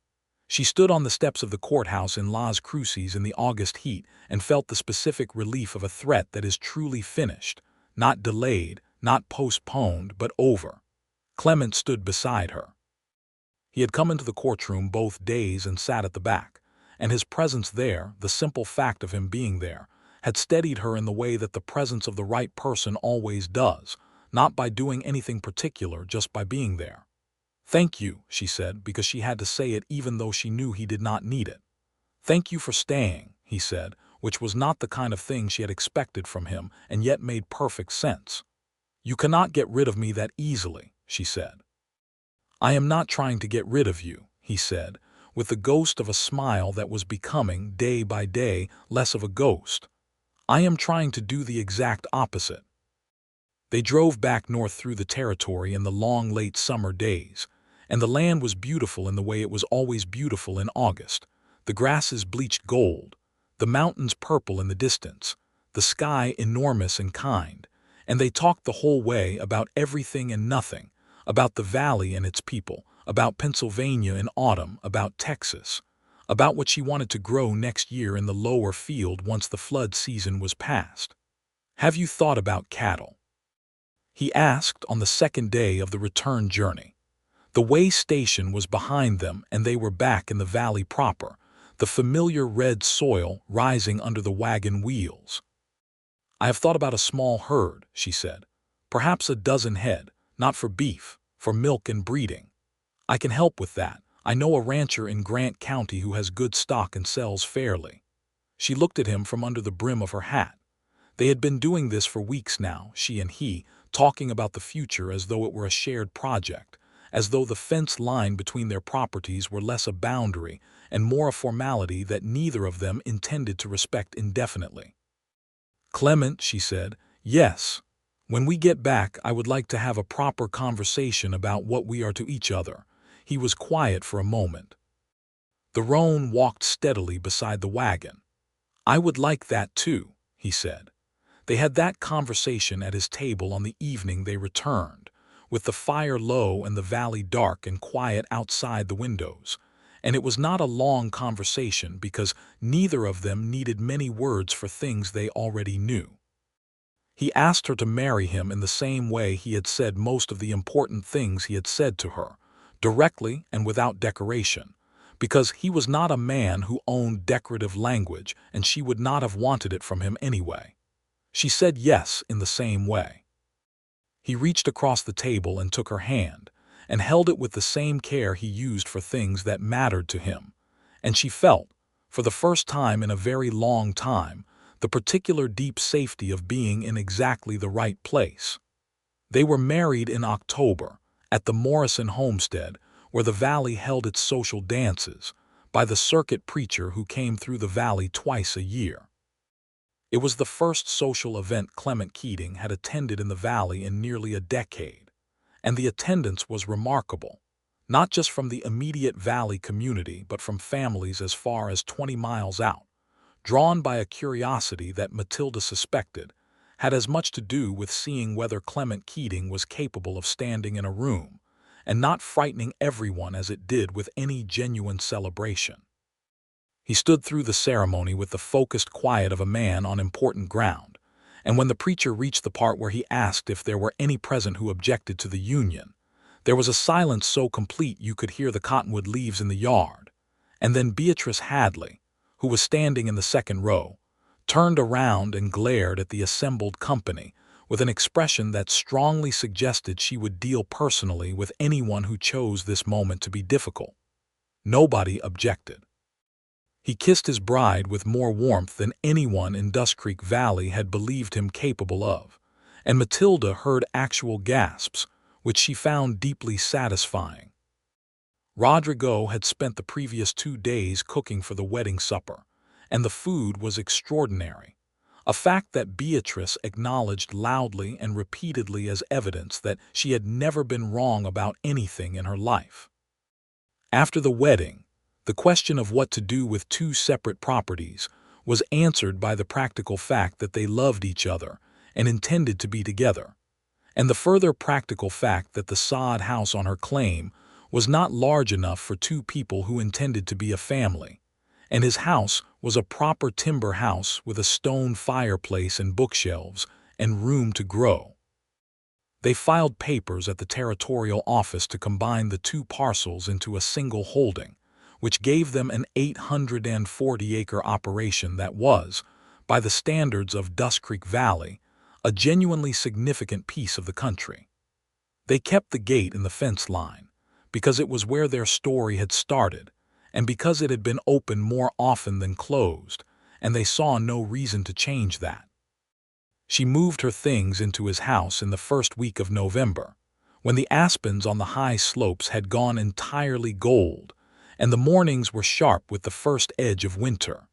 She stood on the steps of the courthouse in Las Cruces in the August heat and felt the specific relief of a threat that is truly finished, not delayed, not postponed, but over. Clement stood beside her. He had come into the courtroom both days and sat at the back, and his presence there, the simple fact of him being there, had steadied her in the way that the presence of the right person always does, not by doing anything particular, just by being there. "Thank you," she said, because she had to say it even though she knew he did not need it. "Thank you for staying," he said, which was not the kind of thing she had expected from him and yet made perfect sense. "You cannot get rid of me that easily," she said. "I am not trying to get rid of you," he said, with the ghost of a smile that was becoming, day by day, less of a ghost. "I am trying to do the exact opposite." They drove back north through the territory in the long late summer days, and the land was beautiful in the way it was always beautiful in August. The grasses bleached gold, the mountains purple in the distance, the sky enormous and kind, and they talked the whole way about everything and nothing, about the valley and its people, about Pennsylvania in autumn, about Texas, about what she wanted to grow next year in the lower field once the flood season was past. "Have you thought about cattle?" he asked on the second day of the return journey. The way station was behind them and they were back in the valley proper, the familiar red soil rising under the wagon wheels. "I have thought about a small herd," she said. "Perhaps a dozen head, not for beef, for milk and breeding. I can help with that. I know a rancher in Grant County who has good stock and sells fairly." She looked at him from under the brim of her hat. They had been doing this for weeks now, she and he, talking about the future as though it were a shared project, as though the fence line between their properties were less a boundary and more a formality that neither of them intended to respect indefinitely. "Clement," she said, "yes. When we get back, I would like to have a proper conversation about what we are to each other." He was quiet for a moment. The roan walked steadily beside the wagon. "I would like that too," he said. They had that conversation at his table on the evening they returned, with the fire low and the valley dark and quiet outside the windows. And it was not a long conversation because neither of them needed many words for things they already knew. He asked her to marry him in the same way he had said most of the important things he had said to her, directly and without decoration, because he was not a man who owned decorative language and she would not have wanted it from him anyway. She said yes in the same way. He reached across the table and took her hand, and held it with the same care he used for things that mattered to him, and she felt, for the first time in a very long time, the particular deep safety of being in exactly the right place. They were married in October, at the Morrison homestead, where the valley held its social dances, by the circuit preacher who came through the valley twice a year. It was the first social event Clement Keating had attended in the valley in nearly a decade, and the attendance was remarkable, not just from the immediate valley community but from families as far as 20 miles out, drawn by a curiosity that Matilda suspected had as much to do with seeing whether Clement Keating was capable of standing in a room and not frightening everyone as it did with any genuine celebration. He stood through the ceremony with the focused quiet of a man on important ground, and when the preacher reached the part where he asked if there were any present who objected to the union, there was a silence so complete you could hear the cottonwood leaves in the yard, and then Beatrice Hadley, who was standing in the second row, turned around and glared at the assembled company with an expression that strongly suggested she would deal personally with anyone who chose this moment to be difficult. Nobody objected. He kissed his bride with more warmth than anyone in Dustcreek Valley had believed him capable of, and Matilda heard actual gasps, which she found deeply satisfying. Rodrigo had spent the previous 2 days cooking for the wedding supper, and the food was extraordinary, a fact that Beatrice acknowledged loudly and repeatedly as evidence that she had never been wrong about anything in her life. After the wedding, the question of what to do with 2 separate properties was answered by the practical fact that they loved each other and intended to be together, and the further practical fact that the sod house on her claim was not large enough for two people who intended to be a family, and his house was a proper timber house with a stone fireplace and bookshelves and room to grow. They filed papers at the territorial office to combine the two parcels into a single holding, which gave them an 840-acre operation that was, by the standards of Dustcreek Valley, a genuinely significant piece of the country. They kept the gate in the fence line, because it was where their story had started, and because it had been open more often than closed, and they saw no reason to change that. She moved her things into his house in the first week of November, when the aspens on the high slopes had gone entirely gold, and the mornings were sharp with the first edge of winter.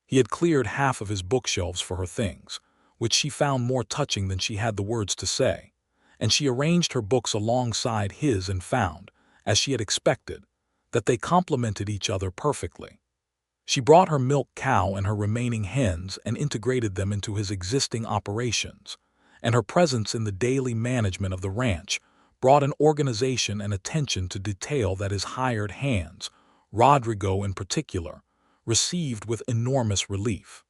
He had cleared half of his bookshelves for her things, which she found more touching than she had the words to say, and she arranged her books alongside his and found, as she had expected, that they complemented each other perfectly. She brought her milk cow and her remaining hens and integrated them into his existing operations, and her presence in the daily management of the ranch brought an organization and attention to detail that his hired hands, Rodrigo in particular, received with enormous relief.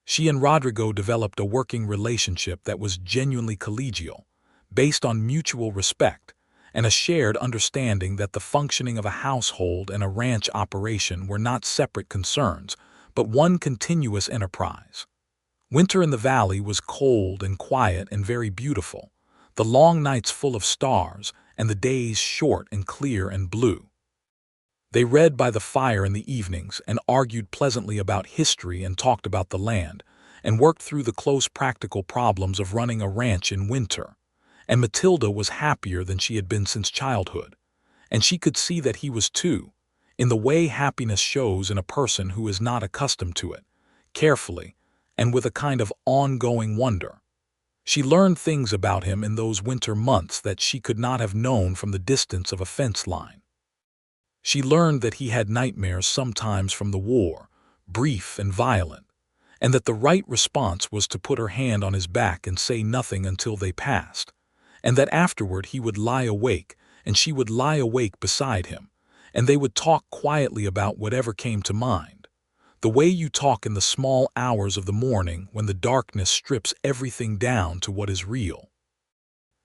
She and Rodrigo developed a working relationship that was genuinely collegial, based on mutual respect and a shared understanding that the functioning of a household and a ranch operation were not separate concerns, but one continuous enterprise. Winter in the valley was cold and quiet and very beautiful, the long nights full of stars and the days short and clear and blue. They read by the fire in the evenings and argued pleasantly about history and talked about the land, and worked through the close practical problems of running a ranch in winter. And Matilda was happier than she had been since childhood, and she could see that he was too, in the way happiness shows in a person who is not accustomed to it, carefully, and with a kind of ongoing wonder. She learned things about him in those winter months that she could not have known from the distance of a fence line. She learned that he had nightmares sometimes from the war, brief and violent, and that the right response was to put her hand on his back and say nothing until they passed, and that afterward he would lie awake and she would lie awake beside him, and they would talk quietly about whatever came to mind, the way you talk in the small hours of the morning when the darkness strips everything down to what is real.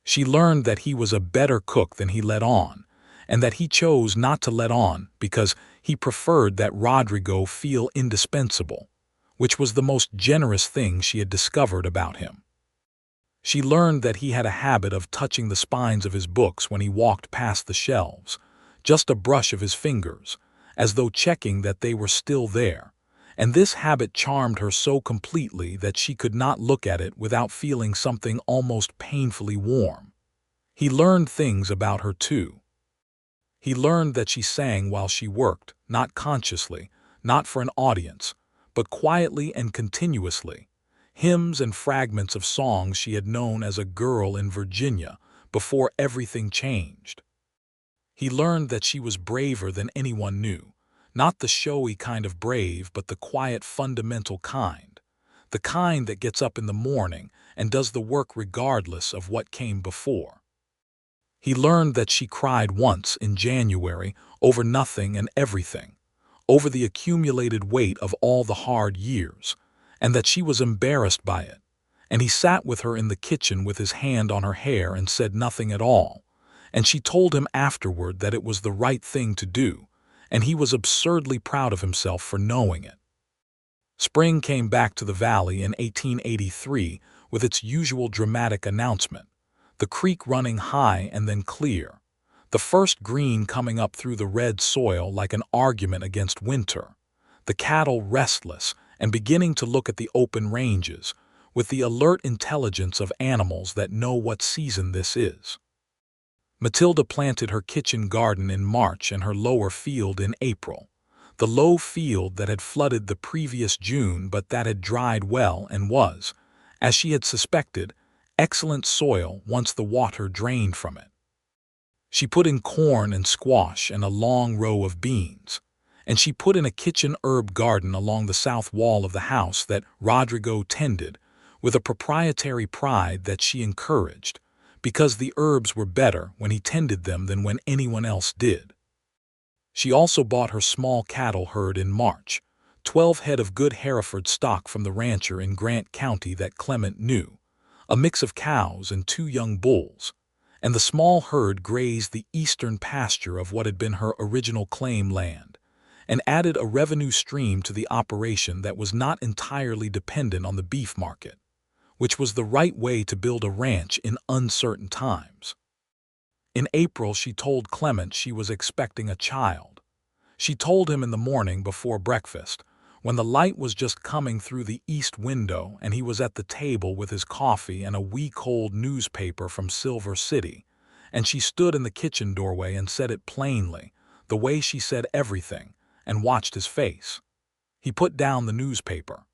She learned that he was a better cook than he let on, and that he chose not to let on because he preferred that Rodrigo feel indispensable, which was the most generous thing she had discovered about him. She learned that he had a habit of touching the spines of his books when he walked past the shelves, just a brush of his fingers, as though checking that they were still there, and this habit charmed her so completely that she could not look at it without feeling something almost painfully warm. He learned things about her too. He learned that she sang while she worked, not consciously, not for an audience, but quietly and continuously, hymns and fragments of songs she had known as a girl in Virginia before everything changed. He learned that she was braver than anyone knew, not the showy kind of brave but the quiet fundamental kind, the kind that gets up in the morning and does the work regardless of what came before. He learned that she cried once in January over nothing and everything, over the accumulated weight of all the hard years, and that she was embarrassed by it, and he sat with her in the kitchen with his hand on her hair and said nothing at all, and she told him afterward that it was the right thing to do, and he was absurdly proud of himself for knowing it. Spring came back to the valley in 1883 with its usual dramatic announcement, the creek running high and then clear, the first green coming up through the red soil like an argument against winter, the cattle restless and beginning to look at the open ranges with the alert intelligence of animals that know what season this is. Matilda planted her kitchen garden in March and her lower field in April, the low field that had flooded the previous June but that had dried well and was, as she had suspected, excellent soil once the water drained from it. She put in corn and squash and a long row of beans, and she put in a kitchen herb garden along the south wall of the house that Rodrigo tended with a proprietary pride that she encouraged, because the herbs were better when he tended them than when anyone else did. She also bought her small cattle herd in March, 12 head of good Hereford stock from the rancher in Grant County that Clement knew, a mix of cows and 2 young bulls, and the small herd grazed the eastern pasture of what had been her original claim land, and added a revenue stream to the operation that was not entirely dependent on the beef market, which was the right way to build a ranch in uncertain times. In April, she told Clement she was expecting a child. She told him in the morning before breakfast, when the light was just coming through the east window and he was at the table with his coffee and a week-old newspaper from Silver City, and she stood in the kitchen doorway and said it plainly, the way she said everything, and watched his face. He put down the newspaper.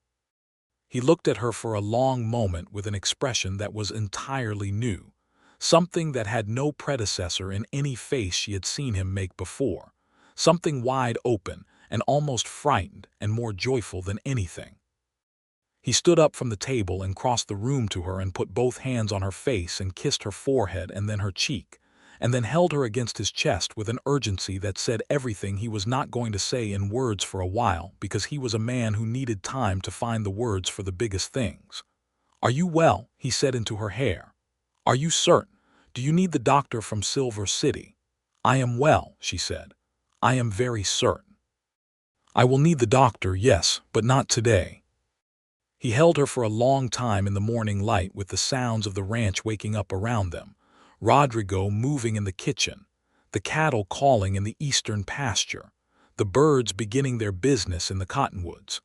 He looked at her for a long moment with an expression that was entirely new, something that had no predecessor in any face she had seen him make before, something wide open and almost frightened and more joyful than anything. He stood up from the table and crossed the room to her and put both hands on her face and kissed her forehead and then her cheek, and then held her against his chest with an urgency that said everything he was not going to say in words for a while, because he was a man who needed time to find the words for the biggest things. "Are you well?" he said into her hair. "Are you certain? Do you need the doctor from Silver City?" "I am well," she said. "I am very certain." "I will need the doctor, yes, but not today." He held her for a long time in the morning light with the sounds of the ranch waking up around them, Rodrigo moving in the kitchen, the cattle calling in the eastern pasture, the birds beginning their business in the cottonwoods.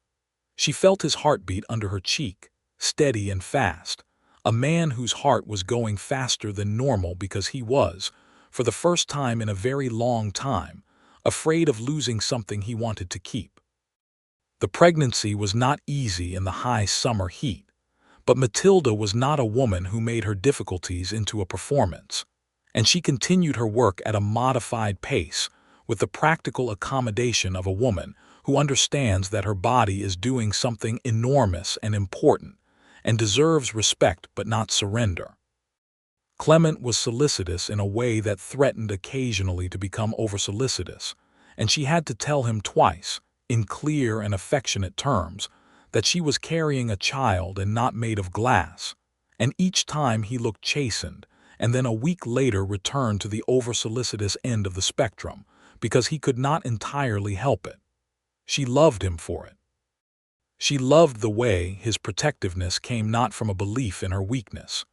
She felt his heartbeat under her cheek, steady and fast, a man whose heart was going faster than normal because he was, for the first time in a very long time, afraid of losing something he wanted to keep. The pregnancy was not easy in the high summer heat, but Matilda was not a woman who made her difficulties into a performance, and she continued her work at a modified pace with the practical accommodation of a woman who understands that her body is doing something enormous and important and deserves respect but not surrender. Clement was solicitous in a way that threatened occasionally to become over-solicitous, and she had to tell him twice, in clear and affectionate terms, that she was carrying a child and not made of glass, and each time he looked chastened, and then a week later returned to the over-solicitous end of the spectrum, because he could not entirely help it. She loved him for it. She loved the way his protectiveness came not from a belief in her weakness,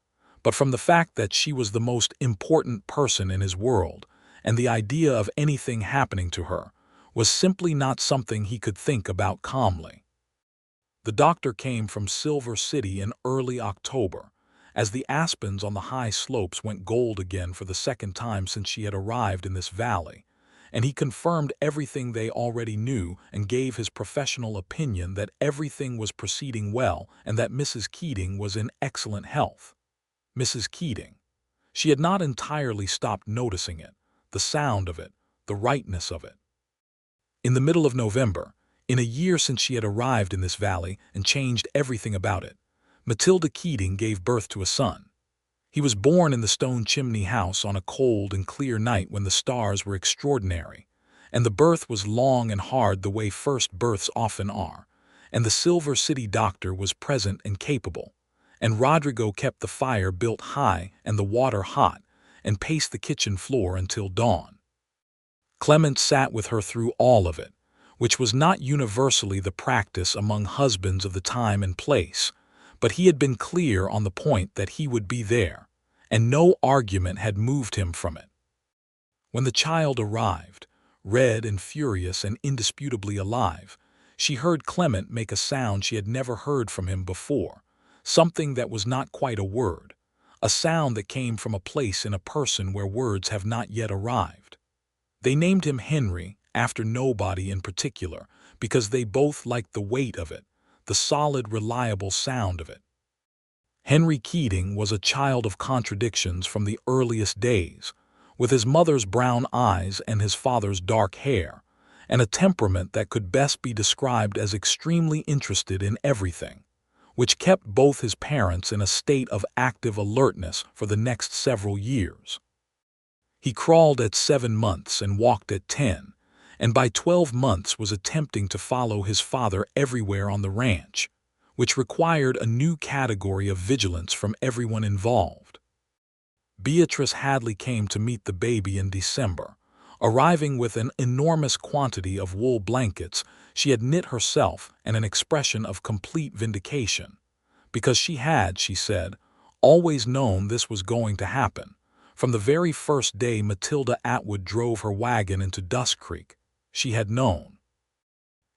but from the fact that she was the most important person in his world, and the idea of anything happening to her was simply not something he could think about calmly. The doctor came from Silver City in early October, as the aspens on the high slopes went gold again for the second time since she had arrived in this valley, and he confirmed everything they already knew and gave his professional opinion that everything was proceeding well and that Mrs. Keating was in excellent health. Mrs. Keating. She had not entirely stopped noticing it, the sound of it, the rightness of it. In the middle of November, in a year since she had arrived in this valley and changed everything about it, Matilda Keating gave birth to a son. He was born in the stone chimney house on a cold and clear night when the stars were extraordinary, and the birth was long and hard the way first births often are, and the Silver City doctor was present and capable, and Rodrigo kept the fire built high and the water hot, and paced the kitchen floor until dawn. Clement sat with her through all of it, which was not universally the practice among husbands of the time and place, but he had been clear on the point that he would be there, and no argument had moved him from it. When the child arrived, red and furious and indisputably alive, she heard Clement make a sound she had never heard from him before, something that was not quite a word, a sound that came from a place in a person where words have not yet arrived. They named him Henry, after nobody in particular, because they both liked the weight of it, the solid, reliable sound of it. Henry Keating was a child of contradictions from the earliest days, with his mother's brown eyes and his father's dark hair, and a temperament that could best be described as extremely interested in everything, which kept both his parents in a state of active alertness for the next several years. He crawled at 7 months and walked at 10, and by 12 months was attempting to follow his father everywhere on the ranch, which required a new category of vigilance from everyone involved. Beatrice Hadley came to meet the baby in December, arriving with an enormous quantity of wool blankets she had knit herself and an expression of complete vindication, because she had, she said, always known this was going to happen. From the very first day Matilda Atwood drove her wagon into Dustcreek, she had known.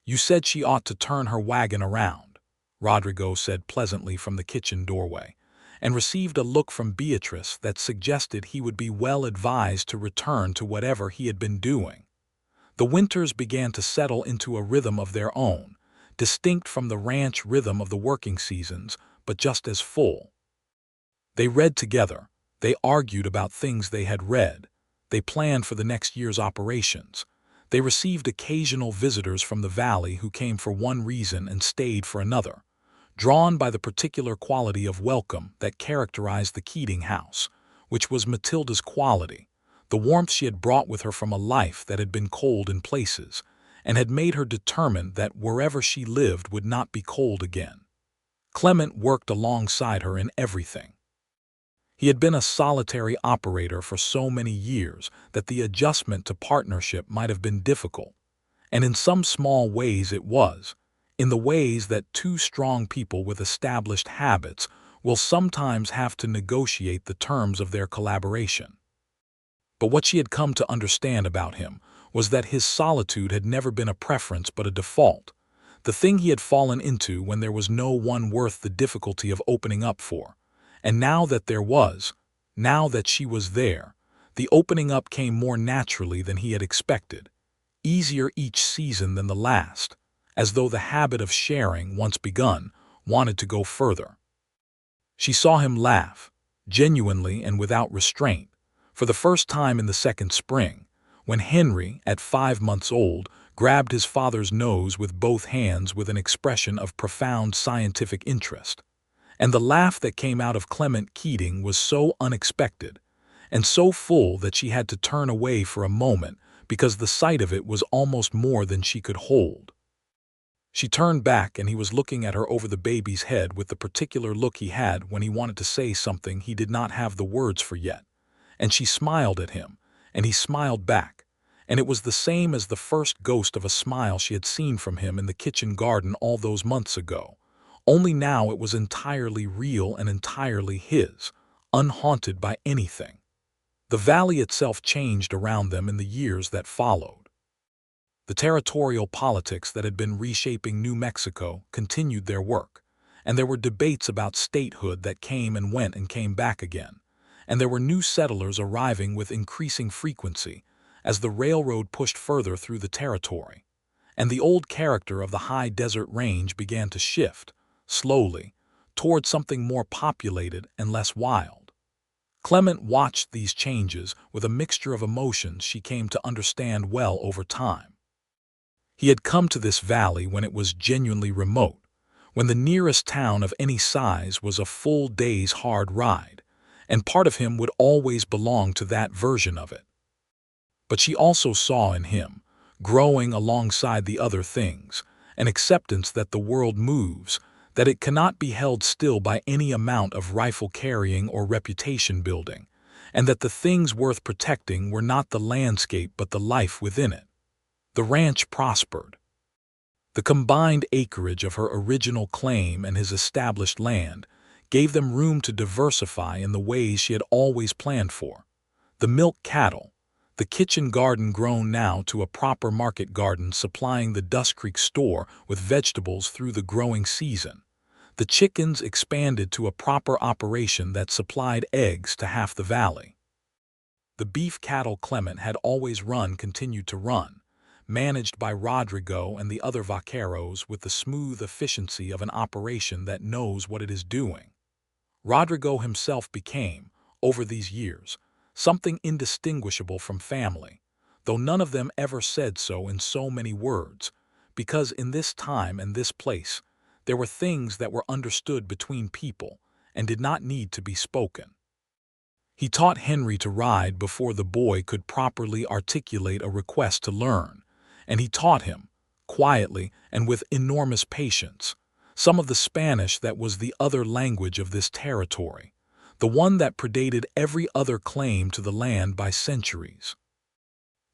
"You said she ought to turn her wagon around," Rodrigo said pleasantly from the kitchen doorway, and received a look from Beatrice that suggested he would be well advised to return to whatever he had been doing. The winters began to settle into a rhythm of their own, distinct from the ranch rhythm of the working seasons, but just as full. They read together, they argued about things they had read, they planned for the next year's operations. They received occasional visitors from the valley who came for one reason and stayed for another, drawn by the particular quality of welcome that characterized the Keating house, which was Matilda's quality, the warmth she had brought with her from a life that had been cold in places, and had made her determined that wherever she lived would not be cold again. Clement worked alongside her in everything. He had been a solitary operator for so many years that the adjustment to partnership might have been difficult, and in some small ways it was, in the ways that two strong people with established habits will sometimes have to negotiate the terms of their collaboration. But what she had come to understand about him was that his solitude had never been a preference but a default, the thing he had fallen into when there was no one worth the difficulty of opening up for. And now that there was, now that she was there, the opening up came more naturally than he had expected, easier each season than the last, as though the habit of sharing, once begun, wanted to go further. She saw him laugh, genuinely and without restraint, for the first time in the second spring, when Henry, at 5 months old, grabbed his father's nose with both hands with an expression of profound scientific interest. And the laugh that came out of Clement Keating was so unexpected, and so full that she had to turn away for a moment because the sight of it was almost more than she could hold. She turned back and he was looking at her over the baby's head with the particular look he had when he wanted to say something he did not have the words for yet, and she smiled at him, and he smiled back, and it was the same as the first ghost of a smile she had seen from him in the kitchen garden all those months ago. Only now it was entirely real and entirely his, unhaunted by anything. The valley itself changed around them in the years that followed. The territorial politics that had been reshaping New Mexico continued their work, and there were debates about statehood that came and went and came back again, and there were new settlers arriving with increasing frequency as the railroad pushed further through the territory, and the old character of the high desert range began to shift, slowly, toward something more populated and less wild. Clement watched these changes with a mixture of emotions she came to understand well over time. He had come to this valley when it was genuinely remote, when the nearest town of any size was a full day's hard ride, and part of him would always belong to that version of it. But she also saw in him, growing alongside the other things, an acceptance that the world moves, that it cannot be held still by any amount of rifle carrying or reputation building, and that the things worth protecting were not the landscape but the life within it. The ranch prospered. The combined acreage of her original claim and his established land gave them room to diversify in the ways she had always planned for. The milk cattle, the kitchen garden grown now to a proper market garden supplying the Dustcreek store with vegetables through the growing season. The chickens expanded to a proper operation that supplied eggs to half the valley. The beef cattle Clement had always run continued to run, managed by Rodrigo and the other vaqueros with the smooth efficiency of an operation that knows what it is doing. Rodrigo himself became, over these years, something indistinguishable from family, though none of them ever said so in so many words, because in this time and this place, there were things that were understood between people and did not need to be spoken. He taught Henry to ride before the boy could properly articulate a request to learn, and he taught him, quietly and with enormous patience, some of the Spanish that was the other language of this territory, the one that predated every other claim to the land by centuries.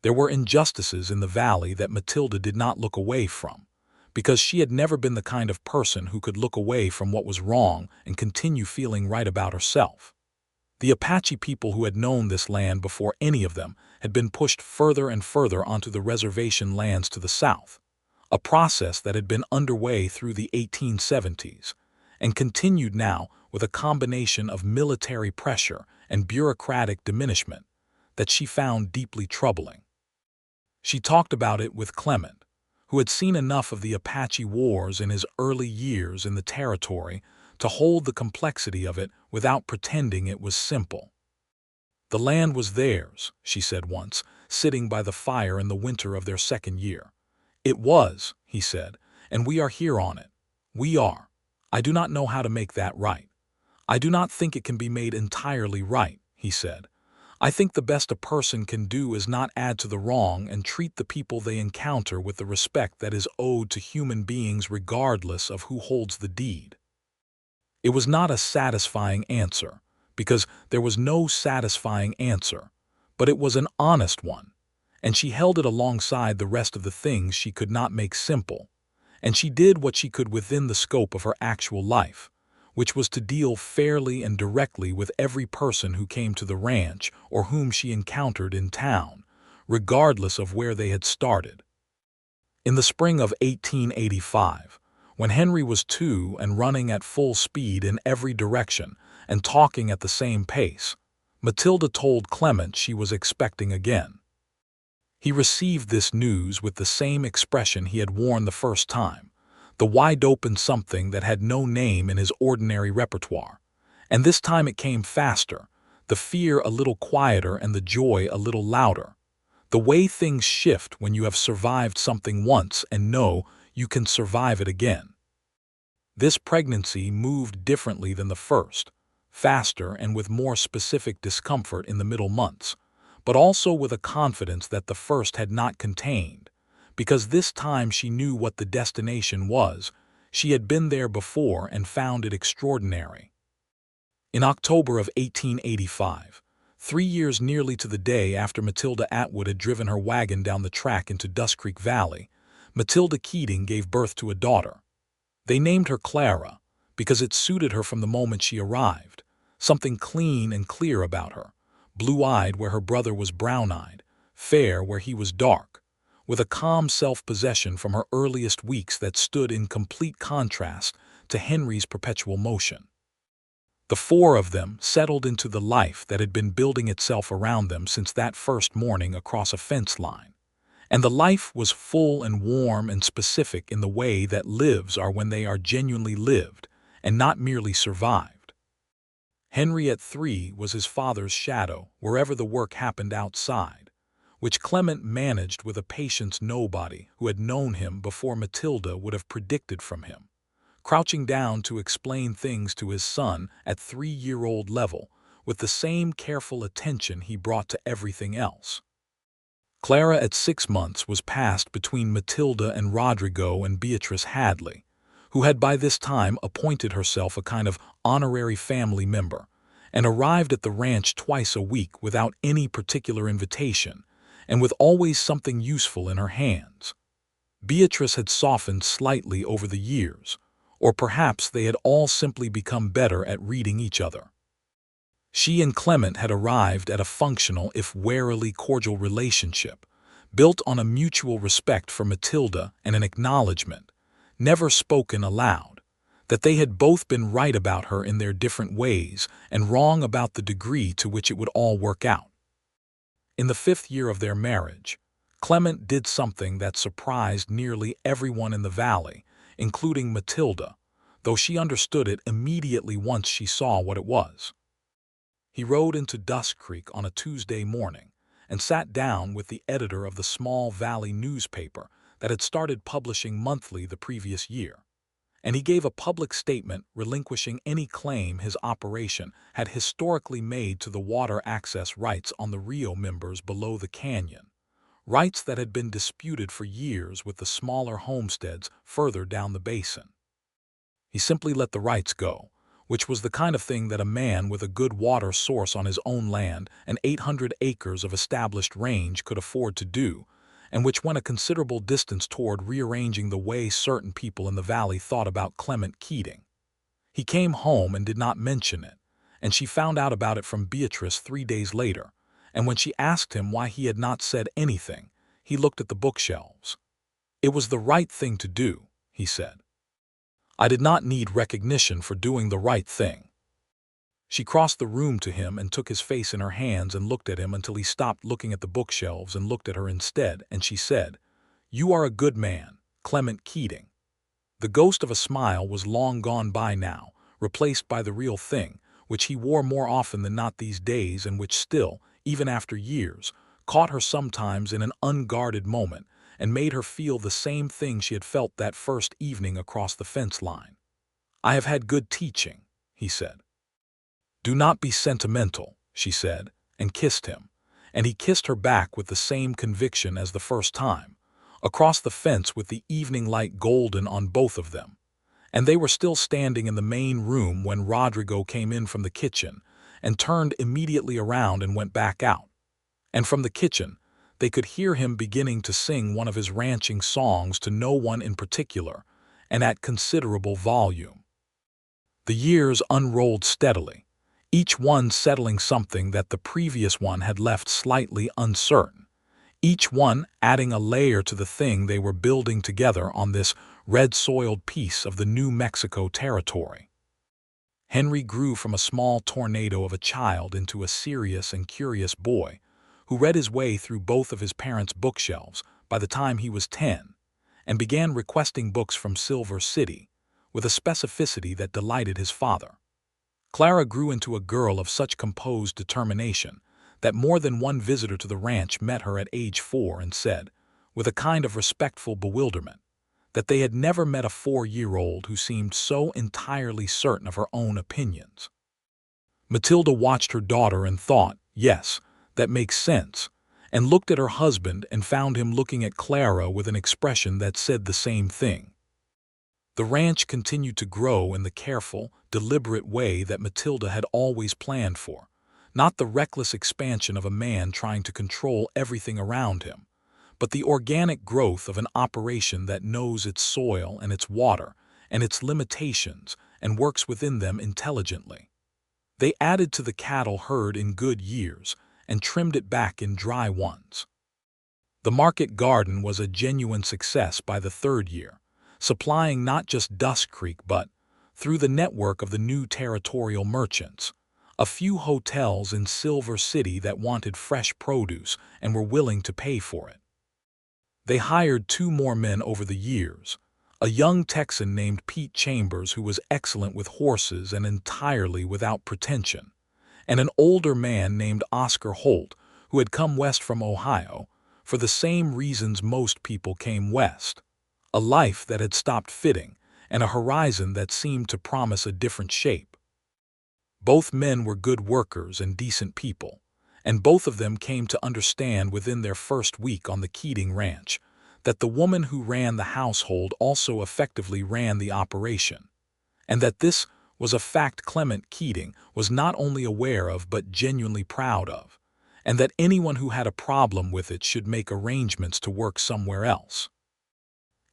There were injustices in the valley that Matilda did not look away from, because she had never been the kind of person who could look away from what was wrong and continue feeling right about herself. The Apache people who had known this land before any of them had been pushed further and further onto the reservation lands to the south, a process that had been underway through the 1870s and continued now with a combination of military pressure and bureaucratic diminishment that she found deeply troubling. She talked about it with Clement, who had seen enough of the Apache wars in his early years in the territory to hold the complexity of it without pretending it was simple. The land was theirs, she said once, sitting by the fire in the winter of their second year. It was, he said, and we are here on it. We are. I do not know how to make that right. I do not think it can be made entirely right, he said. I think the best a person can do is not add to the wrong and treat the people they encounter with the respect that is owed to human beings regardless of who holds the deed. It was not a satisfying answer, because there was no satisfying answer, but it was an honest one, and she held it alongside the rest of the things she could not make simple, and she did what she could within the scope of her actual life, which was to deal fairly and directly with every person who came to the ranch or whom she encountered in town, regardless of where they had started. In the spring of 1885, when Henry was 2 and running at full speed in every direction and talking at the same pace, Matilda told Clement she was expecting again. He received this news with the same expression he had worn the first time, the wide-open something that had no name in his ordinary repertoire, and this time it came faster, the fear a little quieter and the joy a little louder, the way things shift when you have survived something once and know you can survive it again. This pregnancy moved differently than the first, faster and with more specific discomfort in the middle months, but also with a confidence that the first had not contained, because this time she knew what the destination was. She had been there before and found it extraordinary. In October of 1885, 3 years nearly to the day after Matilda Atwood had driven her wagon down the track into Dustcreek Valley, Matilda Keating gave birth to a daughter. They named her Clara because it suited her from the moment she arrived, something clean and clear about her, blue-eyed where her brother was brown-eyed, fair where he was dark, with a calm self-possession from her earliest weeks that stood in complete contrast to Henry's perpetual motion. The 4 of them settled into the life that had been building itself around them since that first morning across a fence line. And the life was full and warm and specific in the way that lives are when they are genuinely lived and not merely survived. Henry at 3 was his father's shadow wherever the work happened outside, which Clement managed with a patience nobody who had known him before Matilda would have predicted from him, crouching down to explain things to his son at 3-year-old level with the same careful attention he brought to everything else. Clara at 6 months was passed between Matilda and Rodrigo and Beatrice Hadley, who had by this time appointed herself a kind of honorary family member, and arrived at the ranch twice a week without any particular invitation, and with always something useful in her hands. Beatrice had softened slightly over the years, or perhaps they had all simply become better at reading each other. She and Clement had arrived at a functional, if warily cordial relationship, built on a mutual respect for Matilda and an acknowledgement, never spoken aloud, that they had both been right about her in their different ways and wrong about the degree to which it would all work out. In the 5th year of their marriage, Clement did something that surprised nearly everyone in the valley, including Matilda, though she understood it immediately once she saw what it was. He rode into Dustcreek on a Tuesday morning and sat down with the editor of the small valley newspaper that had started publishing monthly the previous year. And he gave a public statement relinquishing any claim his operation had historically made to the water access rights on the Rio members below the canyon, rights that had been disputed for years with the smaller homesteads further down the basin. He simply let the rights go, which was the kind of thing that a man with a good water source on his own land and 800 acres of established range could afford to do, and which went a considerable distance toward rearranging the way certain people in the valley thought about Clement Keating. He came home and did not mention it, and she found out about it from Beatrice 3 days later, and when she asked him why he had not said anything, he looked at the bookshelves. "It was the right thing to do," he said. "I did not need recognition for doing the right thing." She crossed the room to him and took his face in her hands and looked at him until he stopped looking at the bookshelves and looked at her instead, and she said, "You are a good man, Clement Keating." The ghost of a smile was long gone by now, replaced by the real thing, which he wore more often than not these days and which still, even after years, caught her sometimes in an unguarded moment and made her feel the same thing she had felt that first evening across the fence line. "I have had good teaching," he said. "Do not be sentimental," she said, and kissed him, and he kissed her back with the same conviction as the first time, across the fence with the evening light golden on both of them. And they were still standing in the main room when Rodrigo came in from the kitchen and turned immediately around and went back out. And from the kitchen, they could hear him beginning to sing one of his ranching songs to no one in particular, and at considerable volume. The years unrolled steadily, each one settling something that the previous one had left slightly uncertain, each one adding a layer to the thing they were building together on this red-soiled piece of the New Mexico territory. Henry grew from a small tornado of a child into a serious and curious boy who read his way through both of his parents' bookshelves by the time he was 10, and began requesting books from Silver City with a specificity that delighted his father. Clara grew into a girl of such composed determination that more than one visitor to the ranch met her at age 4 and said, with a kind of respectful bewilderment, that they had never met a 4-year-old who seemed so entirely certain of her own opinions. Matilda watched her daughter and thought, "Yes, that makes sense," and looked at her husband and found him looking at Clara with an expression that said the same thing. The ranch continued to grow in the careful, deliberate way that Matilda had always planned for, not the reckless expansion of a man trying to control everything around him, but the organic growth of an operation that knows its soil and its water and its limitations and works within them intelligently. They added to the cattle herd in good years and trimmed it back in dry ones. The market garden was a genuine success by the 3rd year, supplying not just Dustcreek but, through the network of the new territorial merchants, a few hotels in Silver City that wanted fresh produce and were willing to pay for it. They hired 2 more men over the years, a young Texan named Pete Chambers who was excellent with horses and entirely without pretension, and an older man named Oscar Holt who had come west from Ohio for the same reasons most people came west, a life that had stopped fitting and a horizon that seemed to promise a different shape. Both men were good workers and decent people, and both of them came to understand within their first week on the Keating Ranch that the woman who ran the household also effectively ran the operation, and that this was a fact Clement Keating was not only aware of but genuinely proud of, and that anyone who had a problem with it should make arrangements to work somewhere else.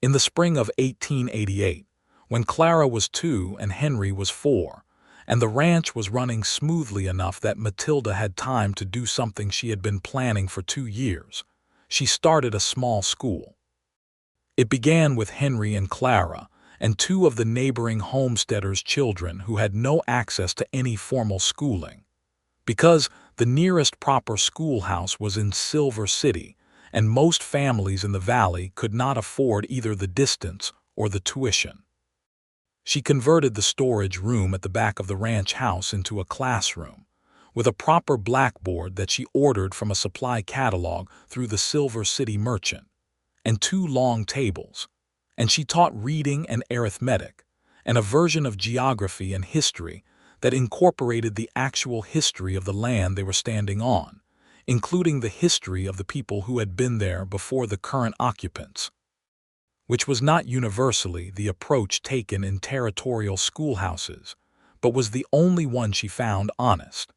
In the spring of 1888, when Clara was 2 and Henry was 4, and the ranch was running smoothly enough that Matilda had time to do something she had been planning for 2 years, she started a small school. It began with Henry and Clara and 2 of the neighboring homesteaders' children who had no access to any formal schooling, because the nearest proper schoolhouse was in Silver City, and most families in the valley could not afford either the distance or the tuition. She converted the storage room at the back of the ranch house into a classroom, with a proper blackboard that she ordered from a supply catalog through the Silver City Merchant, and 2 long tables. And she taught reading and arithmetic, and a version of geography and history that incorporated the actual history of the land they were standing on, including the history of the people who had been there before the current occupants, which was not universally the approach taken in territorial schoolhouses, but was the only one she found honest.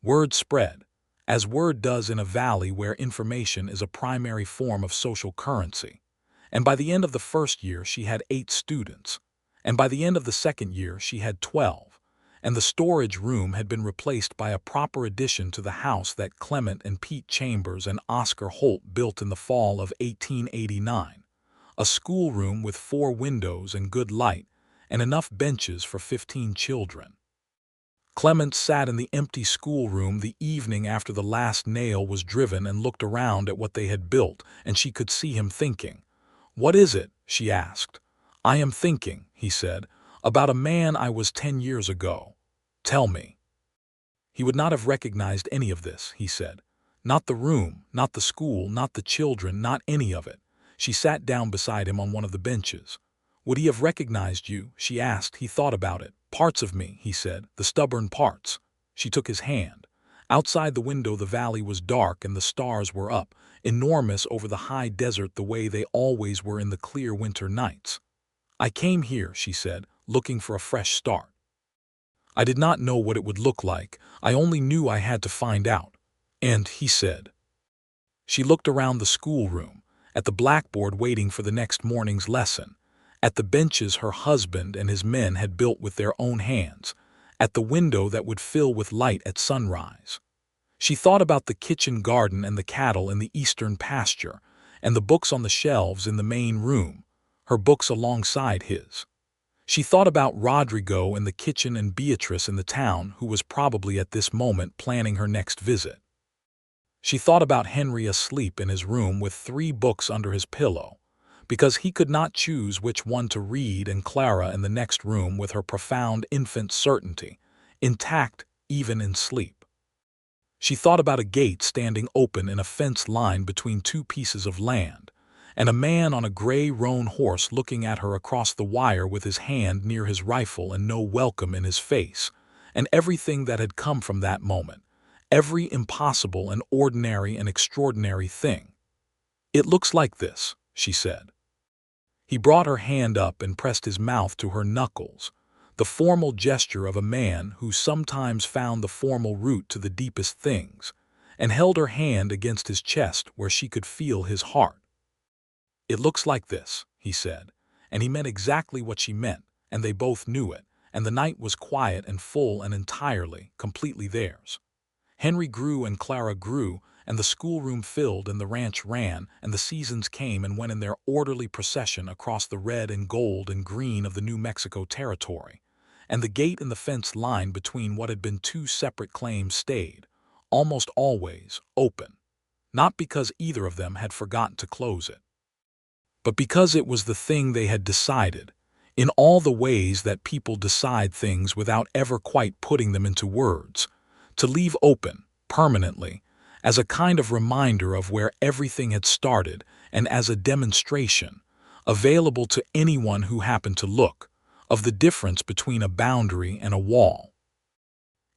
Word spread, as word does in a valley where information is a primary form of social currency, and by the end of the first year she had 8 students, and by the end of the second year she had 12, and the storage room had been replaced by a proper addition to the house that Clement and Pete Chambers and Oscar Holt built in the fall of 1889, a schoolroom with 4 windows and good light, and enough benches for 15 children. Clement sat in the empty schoolroom the evening after the last nail was driven and looked around at what they had built, and she could see him thinking. "What is it?" she asked. "I am thinking," he said, "about a man I was 10 years ago. Tell me." He would not have recognized any of this, he said. Not the room, not the school, not the children, not any of it. She sat down beside him on one of the benches. "Would he have recognized you?" she asked. He thought about it. "Parts of me," he said, "the stubborn parts." She took his hand. Outside the window the valley was dark and the stars were up, enormous over the high desert the way they always were in the clear winter nights. "I came here," she said, "looking for a fresh start. I did not know what it would look like. I only knew I had to find out." And he said. She looked around the schoolroom, at the blackboard waiting for the next morning's lesson, at the benches her husband and his men had built with their own hands, at the window that would fill with light at sunrise. She thought about the kitchen garden and the cattle in the eastern pasture, and the books on the shelves in the main room, her books alongside his. She thought about Rodrigo in the kitchen and Beatrice in the town, who was probably at this moment planning her next visit. She thought about Henry asleep in his room with 3 books under his pillow, because he could not choose which one to read, and Clara in the next room with her profound infant certainty, intact even in sleep. She thought about a gate standing open in a fence line between 2 pieces of land, and a man on a gray roan horse looking at her across the wire with his hand near his rifle and no welcome in his face, and everything that had come from that moment, every impossible and ordinary and extraordinary thing. "It looks like this," she said. He brought her hand up and pressed his mouth to her knuckles, the formal gesture of a man who sometimes found the formal route to the deepest things, and held her hand against his chest where she could feel his heart. "It looks like this," he said, and he meant exactly what she meant, and they both knew it, and the night was quiet and full and entirely, completely theirs. Henry grew and Clara grew, and the schoolroom filled and the ranch ran, and the seasons came and went in their orderly procession across the red and gold and green of the New Mexico territory, and the gate in the fence line between what had been 2 separate claims stayed, almost always, open, not because either of them had forgotten to close it, but because it was the thing they had decided, in all the ways that people decide things without ever quite putting them into words, to leave open, permanently, as a kind of reminder of where everything had started and as a demonstration, available to anyone who happened to look, of the difference between a boundary and a wall.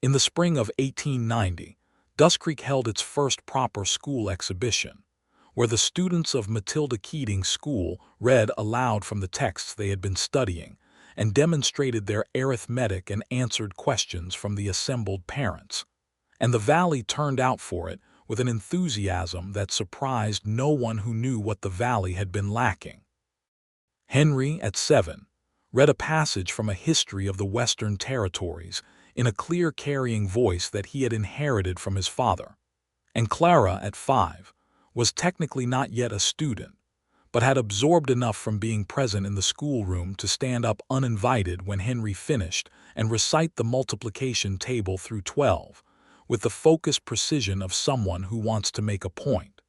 In the spring of 1890, Dustcreek held its first proper school exhibition, where the students of Matilda Keating's school read aloud from the texts they had been studying and demonstrated their arithmetic and answered questions from the assembled parents. And the valley turned out for it with an enthusiasm that surprised no one who knew what the valley had been lacking. Henry, at 7, read a passage from a history of the Western Territories in a clear carrying voice that he had inherited from his father, and Clara, at 5, was technically not yet a student, but had absorbed enough from being present in the schoolroom to stand up uninvited when Henry finished and recite the multiplication table through 12, with the focused precision of someone who wants to make a point.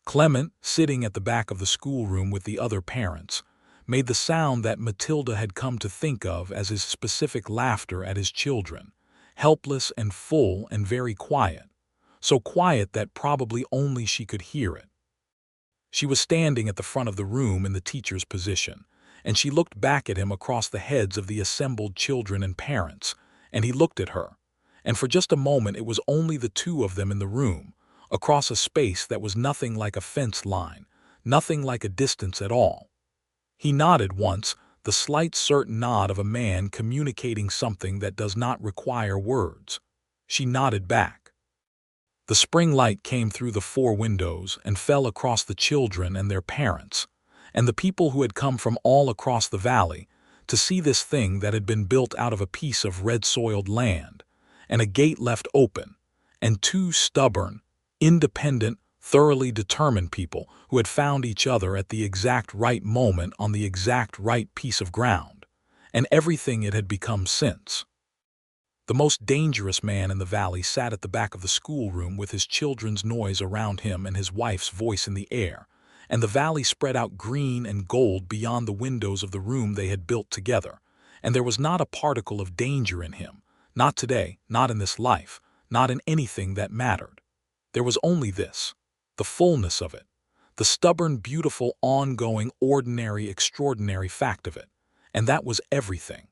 Clement, sitting at the back of the schoolroom with the other parents, made the sound that Matilda had come to think of as his specific laughter at his children, helpless and full and very quiet, so quiet that probably only she could hear it. She was standing at the front of the room in the teacher's position, and she looked back at him across the heads of the assembled children and parents, and he looked at her. And for just a moment it was only the two of them in the room, across a space that was nothing like a fence line, nothing like a distance at all. He nodded once, the slight certain nod of a man communicating something that does not require words. She nodded back. The spring light came through the 4 windows and fell across the children and their parents, and the people who had come from all across the valley to see this thing that had been built out of a piece of red-soiled land, and a gate left open, and 2 stubborn, independent, thoroughly determined people who had found each other at the exact right moment on the exact right piece of ground, and everything it had become since. The most dangerous man in the valley sat at the back of the schoolroom with his children's noise around him and his wife's voice in the air, and the valley spread out green and gold beyond the windows of the room they had built together, and there was not a particle of danger in him, not today, not in this life, not in anything that mattered. There was only this, the fullness of it, the stubborn, beautiful, ongoing, ordinary, extraordinary fact of it, and that was everything.